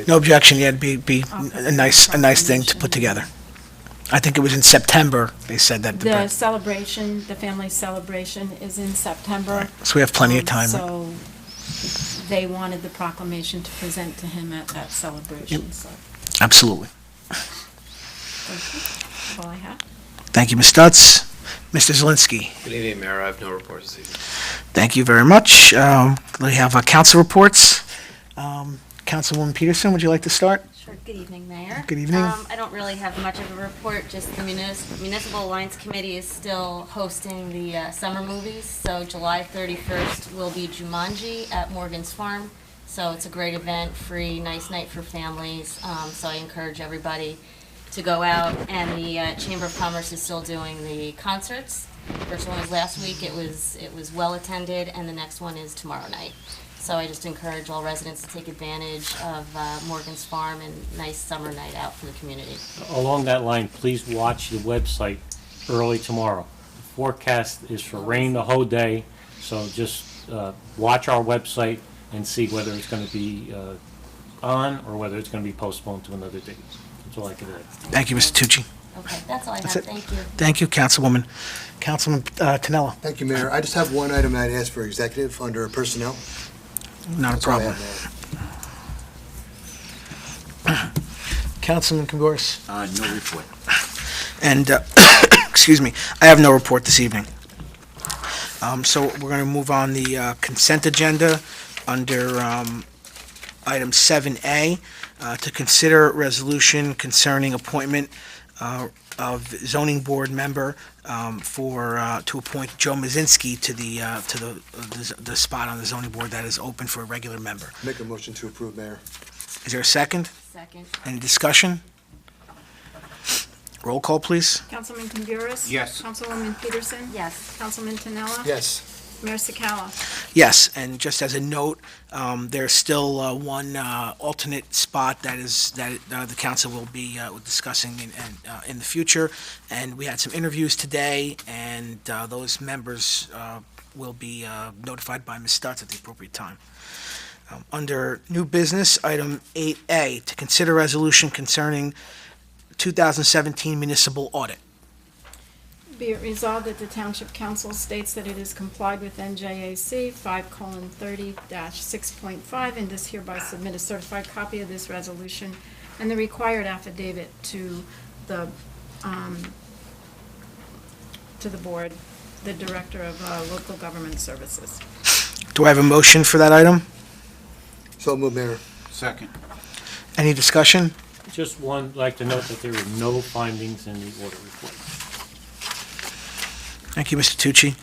No objection. Yeah, it'd be a nice thing to put together. I think it was in September, they said that. The celebration, the family celebration is in September. So we have plenty of time. So they wanted the proclamation to present to him at that celebration, so. Absolutely. Thank you. That's all I have. Thank you, Ms. Stutz. Mr. Zelinski. Good evening, Mayor. I have no report this evening. Thank you very much. We have council reports. Councilwoman Peterson, would you like to start? Sure. Good evening, Mayor. Good evening. I don't really have much of a report, just the Municipal Alliance Committee is still hosting the summer movies. So July 31st will be Jumanji at Morgan's Farm. So it's a great event, free, nice night for families. So I encourage everybody to go out. And the Chamber of Commerce is still doing the concerts. First one was last week. It was well attended, and the next one is tomorrow night. So I just encourage all residents to take advantage of Morgan's Farm and nice summer night out for the community. Along that line, please watch the website early tomorrow. The forecast is for rain the whole day, so just watch our website and see whether it's going to be on or whether it's going to be postponed to another date. That's all I can add. Thank you, Mr. Tucci. Okay, that's all I That's have. it. Thank you. Thank you, Councilwoman. Councilman Tinella. Thank you, Mayor. I just have one item I'd ask for executive under personnel. Not a That's all I problem. have, Mayor. Councilman Congoris. No report. And, excuse me, I have no report this evening. So we're going to move on the consent agenda under item 7A, to consider resolution concerning appointment of zoning board member to appoint Joe Mazinski to the spot on the zoning board that is open for a regular member. Make a motion to approve, Mayor. Is there a second? Second. Any discussion? Roll call, please. Councilman Conguras? Yes. Councilwoman Peterson? Yes. Councilman Tinella? Yes. Mayor Sakala? Yes, and just as a note, there's still one alternate spot that the council will be discussing in the future, and we had some interviews today, and those members will be notified by Ms. Stutz at the appropriate time. Under new business, item 8A, to consider resolution concerning 2017 municipal audit. Be it resolved that the Township Council states that it has complied with NJAC 5:30-6.5 and does hereby submit a certified copy of this resolution and the required affidavit to the board, the Director of Local Government Services. Do I have a motion for that item? So moved, Mayor. Second. Any discussion? Just one, like to note that there were no findings in the audit report. Thank you, Mr. Tucci.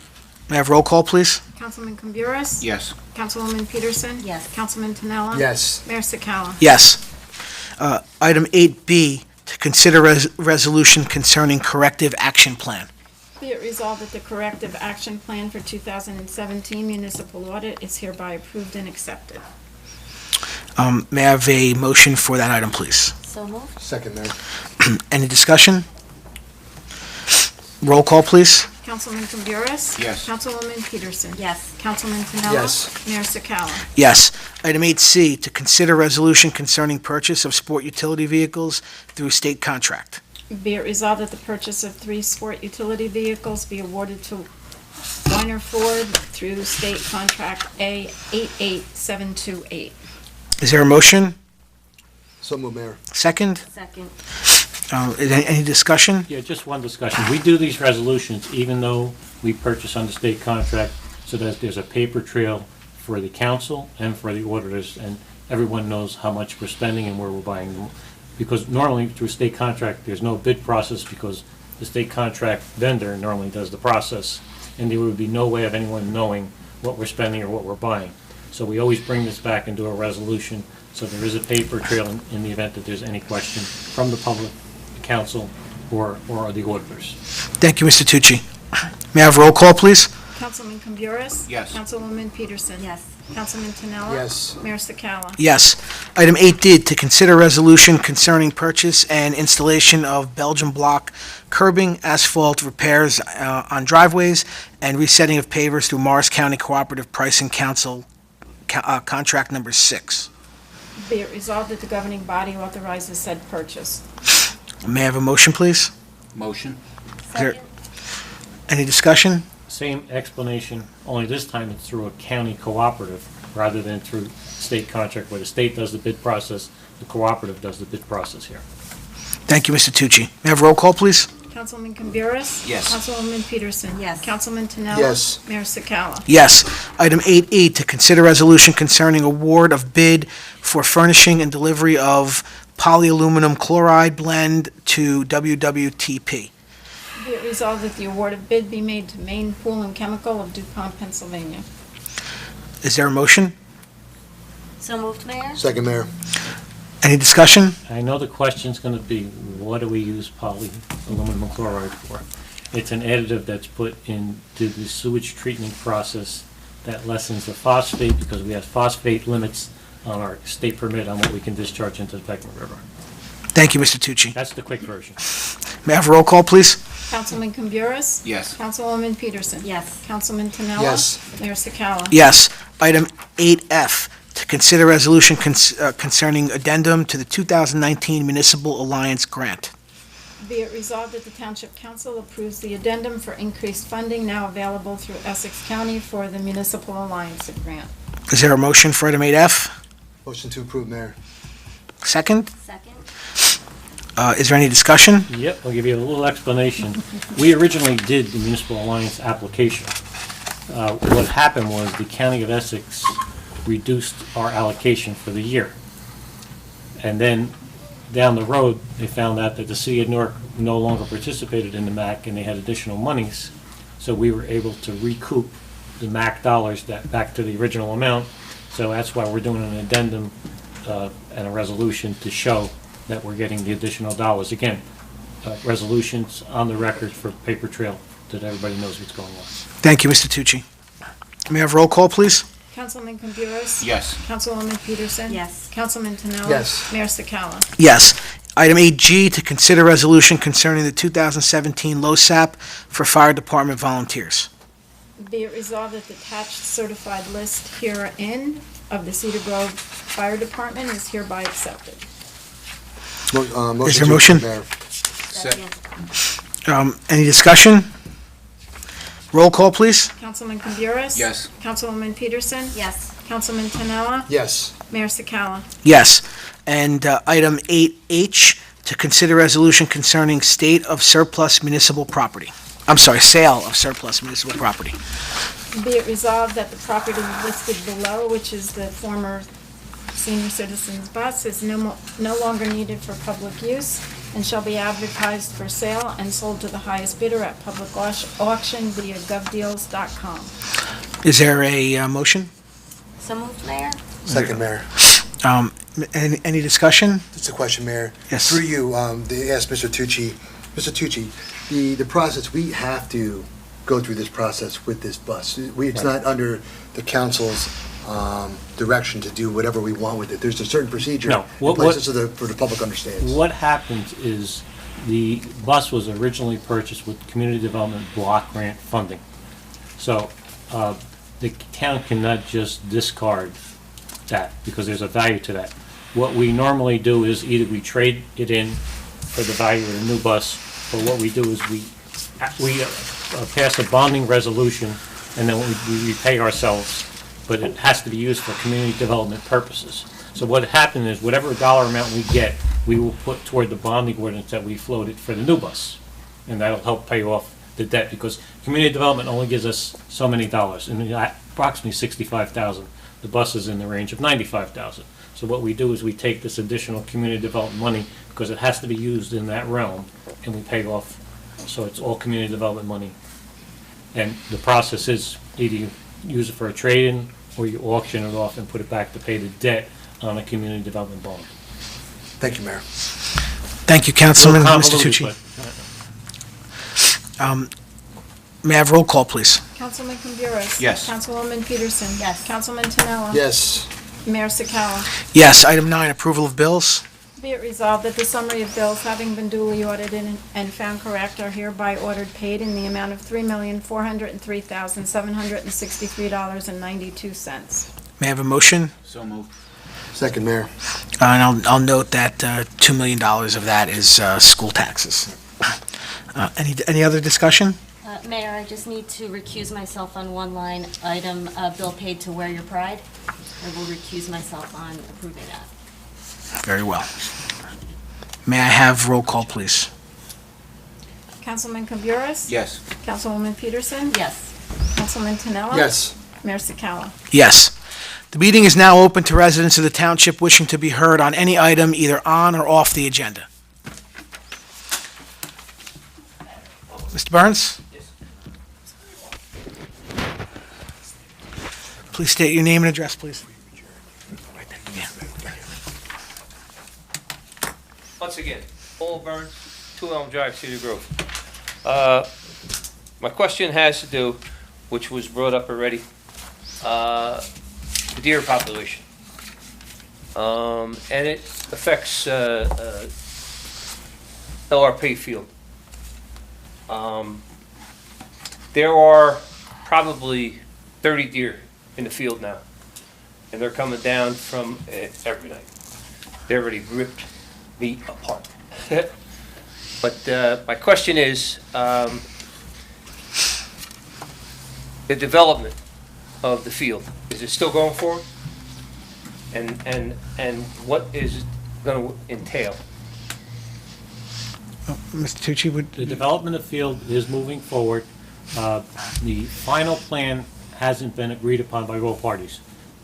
May I have roll call, please? Councilman Conguras? Yes. Councilwoman Peterson? Yes. Councilman Tinella? Yes. Mayor Sakala? Yes. Item 8B, to consider resolution concerning corrective action plan. Be it resolved that the corrective action plan for 2017 municipal audit is hereby approved and accepted. May I have a motion for that item, please? So moved. Second, Mayor. Any discussion? Roll call, please. Councilman Conguras? Yes. Councilwoman Peterson? Yes. Councilman Tinella? Yes. Mayor Sakala? Yes. Item 8C, to consider resolution concerning purchase of sport utility vehicles through state contract. Be it resolved that the purchase of 3 sport utility vehicles be awarded to Weiner Ford through state contract A 88728. Is there a motion? So moved, Mayor. Second? Second. Any discussion? Yeah, just one discussion. We do these resolutions even though we purchase under state contract so that there's a paper trail for the council and for the auditors, and everyone knows how much we're spending and where we're buying them. Because normally through state contract, there's no bid process because the state contract vendor normally does the process, and there would be no way of anyone knowing what we're spending or what we're buying. So we always bring this back and do a resolution, so there is a paper trail in the event that there's any question from the public, the council, or the auditors. Thank you, Mr. Tucci. May I have roll call, please? Councilman Camburis? Yes. Councilwoman Peterson? Yes. Councilman Tanella? Yes. Mayor Sakala? Yes. Item 8D, to consider resolution concerning purchase and installation of Belgian block curbing, asphalt repairs on driveways, and resetting of pavers through Morris County Cooperative Pricing Council, contract number 6. Be it resolved that the governing body authorizes said purchase. May I have a motion, please? Motion? Is there any discussion? Same explanation, only this time it's through a county cooperative rather than through state contract where the state does the bid process, the cooperative does the bid process here. Thank you, Mr. Tucci. May I have roll call, please? Councilman Camburis? Yes. Councilwoman Peterson? Yes. Councilman Tanella? Yes. Mayor Sakala? Yes. Item 8E, to consider resolution concerning award of bid for furnishing and delivery of polyaluminum chloride blend to WWTP. Be it resolved that the award of bid be made to Maine Pool and Chemical of DuPont, Pennsylvania. Is there a motion? So moved, Mayor? Second, Mayor. Any discussion? I know the question's gonna be, what do we use polyaluminum chloride for? It's an additive that's put into the sewage treatment process that lessens the phosphate because we have phosphate limits on our state permit on what we can discharge into the Peckman River. Thank you, Mr. Tucci. That's the quick version. May I have a roll call, please? Councilman Camburis? Yes. Councilwoman Peterson? Yes. Councilman Tanella? Yes. Mayor Sakala? Yes. Item 8F, to consider resolution concerning addendum to the 2019 Municipal Alliance Grant. Be it resolved that the Township Council approves the addendum for increased funding now available through Essex County for the Municipal Alliance Grant. Is there a motion for item 8F? Motion to approve, Mayor. Second? Second? Is there any discussion? Yep, I'll give you a little explanation. We originally did the Municipal Alliance application. What happened was the County of Essex reduced our allocation for the year. And then down the road, they found out that the city of Newark no longer participated in the MAC and they had additional monies. So we were able to recoup the MAC dollars back to the original amount. So that's why we're doing an addendum and a resolution to show that we're getting the additional dollars. Again, resolutions on the record for paper trail that everybody knows what's going on. Thank you, Mr. Tucci. May I have roll call, please? Councilman Camburis? Yes. Councilwoman Peterson? Yes. Councilman Tanella? Yes. Mayor Sakala? Yes. Item 8G, to consider resolution concerning the 2017 LoSAP for Fire Department volunteers. Be it resolved that the attached certified list herein of the Cedar Grove Fire Department is hereby accepted. Motion Is there a to motion? approve, Mayor. Any discussion? Roll call, please. Councilman Camburis? Yes. Councilwoman Peterson? Yes. Councilman Tanella? Yes. Mayor Sakala? Yes. And item 8H, to consider resolution concerning state of surplus municipal property. I'm sorry, sale of surplus municipal property. Be it resolved that the property listed below, which is the former senior citizens bus, is no longer needed for public use and shall be advertised for sale and sold to the highest bidder at public auction via govdeals.com. Is there a motion? So moved, Mayor? Second, Mayor. Any discussion? Just a question, Mayor. Yes. Through you, they asked Mr. Tucci, the process, we have to go through this process with this bus. It's not under the council's direction to do whatever we want with it. There's a certain procedure No. in place just so for the public understands. What happens is the bus was originally purchased with community development block grant funding. So the town cannot just discard that because there's a value to that. What we normally do is either we trade it in for the value of the new bus, or what we do is we pass a bonding resolution and then we repay ourselves, but it has to be used for community development purposes. So what happened is whatever dollar amount we get, we will put toward the bonding ordinance that we floated for the new bus. And that'll help pay off the debt because community development only gives us so many dollars, and approximately $65,000. The bus is in the range of $95,000. So what we do is we take this additional community development money because it has to be used in that realm, and we pay off. So it's all community development money. And the process is either you use it for a trade-in or you auction it off and put it back to pay the debt on a community development bond. Thank you, Mayor. Thank you, Councilman. Mr. Convoluted, Tucci. May I have roll call, please? Councilman Camburis. Yes. Councilwoman Peterson. Yes. Councilman Tanella. Yes. Mayor Sakala. Yes. Item 9, approval of bills. Be it resolved that the summary of bills having been duly audited and found correct are hereby ordered paid in the amount of $3,403,763.92. May I have a motion? So moved. Second, Mayor. And I'll note that $2 million of that is school taxes. Any other discussion? Mayor, I just need to recuse myself on one line item, bill paid to Wear Your Pride. I will recuse myself on approving that. Very well. May I have roll call, please? Councilman Camburis. Yes. Councilwoman Peterson. Yes. Councilman Tanella. Yes. Mayor Sakala. Yes. The meeting is now open to residents of the township wishing to be heard on any item either on or off the agenda. Mr. Burns? Please state your name and address, please. Once again, Paul Burns, 2 Elm Drive, Cedar Grove. My question has to do, which was brought up already, the deer population. And it affects LRP Field. There are probably 30 deer in the field now, and they're coming down from every night. They already ripped me apart. But my question is, the development of the field, is it still going forward? And what is it going to entail? Mr. Tucci, would... The development of the field is moving forward. The final plan hasn't been agreed upon by all parties.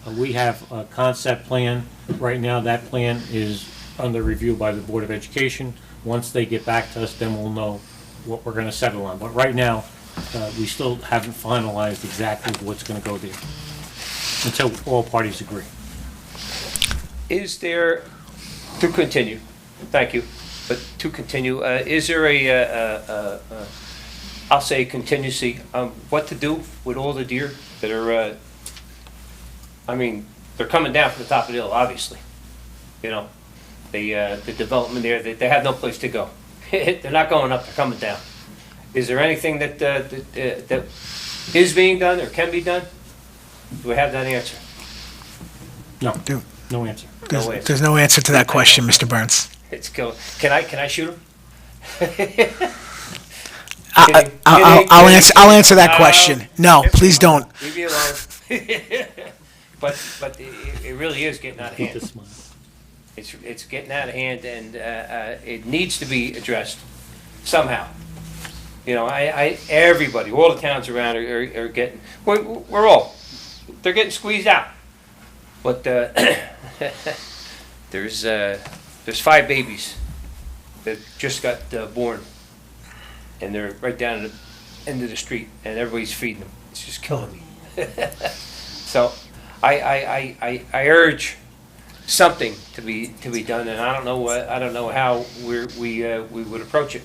We have a concept plan. Right now, that plan is under review by the Board of Education. Once they get back to us, then we'll know what we're going to settle on. But right now, we still haven't finalized exactly what's going to go there until all parties agree. Is there, to continue, thank you, but to continue, is there I'll say contingency, what to do with all the deer that are, I mean, they're coming down from the top of the hill, obviously. You know, the development there, they have no place to go. They're not going up, they're coming down. Is there anything that is being done or can be done? Do we have that answer? No, no answer. There's no answer to that question, Mr. Burns. It's kill. Can I shoot him? I'll answer that question. No, please don't. Leave me alone. But it really is getting out of hand. It's getting out of hand, and it needs to be addressed somehow. You know, everybody, all the towns around are getting. They're getting squeezed out. But there's 5 babies that just got born, and they're right down at the end of the street, and everybody's feeding them. It's just killing me. So I urge something to be done, and I don't know how we would approach it,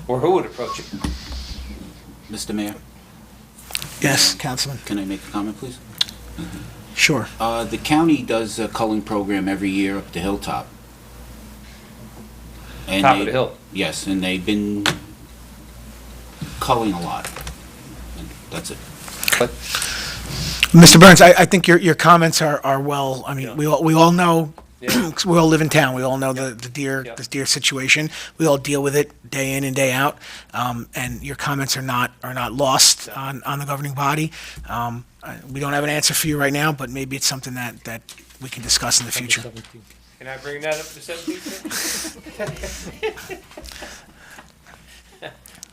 or who would approach it. Mr. Mayor? Yes, Councilman. Can I make a comment, please? Sure. The county does a culling program every year up the hilltop. And Top of the hill? Yes, and they've been culling a lot. And that's it. Mr. Burns, I think your comments are well, I mean, we all know, we all live in town, we all know the deer situation. We all deal with it day in and day out, and your comments are not lost on the governing body. We don't have an answer for you right now, but maybe it's something that we can discuss in the future. Can I bring that up to 17?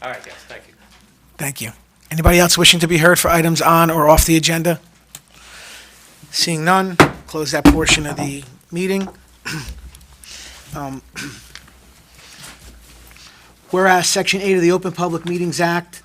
All right, guys, thank you. Thank you. Anybody else wishing to be heard for items on or off the agenda? Seeing none, close that portion of the meeting. Whereas Section 8 of the Open Public Meetings Act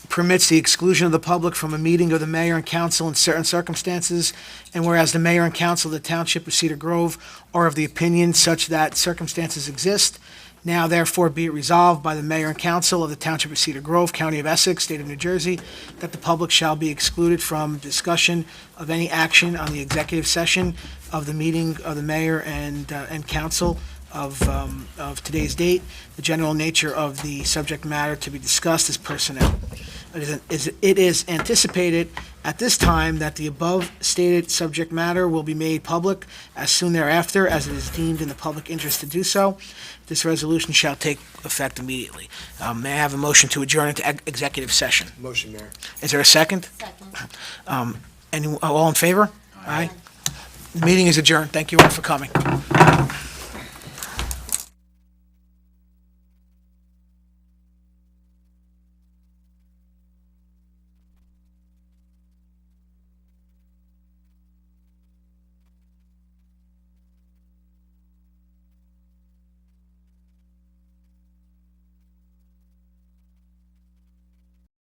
permits the exclusion of the public from a meeting of the mayor and council in certain circumstances, and whereas the mayor and council of the Township of Cedar Grove are of the opinion such that circumstances exist, Now therefore be it resolved by the Mayor and Council of the Township of Cedar Grove, County of Essex, State of New Jersey, that the public shall be excluded from discussion of any action on the executive session of the meeting of the Mayor and Council of today's date. The general nature of the subject matter to be discussed is personnel. It is anticipated at this time that the above stated subject matter will be made public as soon thereafter as it is deemed in the public interest to do so. This resolution shall take effect immediately. May I have a motion to adjourn into executive session? Motion, Mayor. Is there a second? Second. All in favor? Aye. The meeting is adjourned. Thank you all for coming.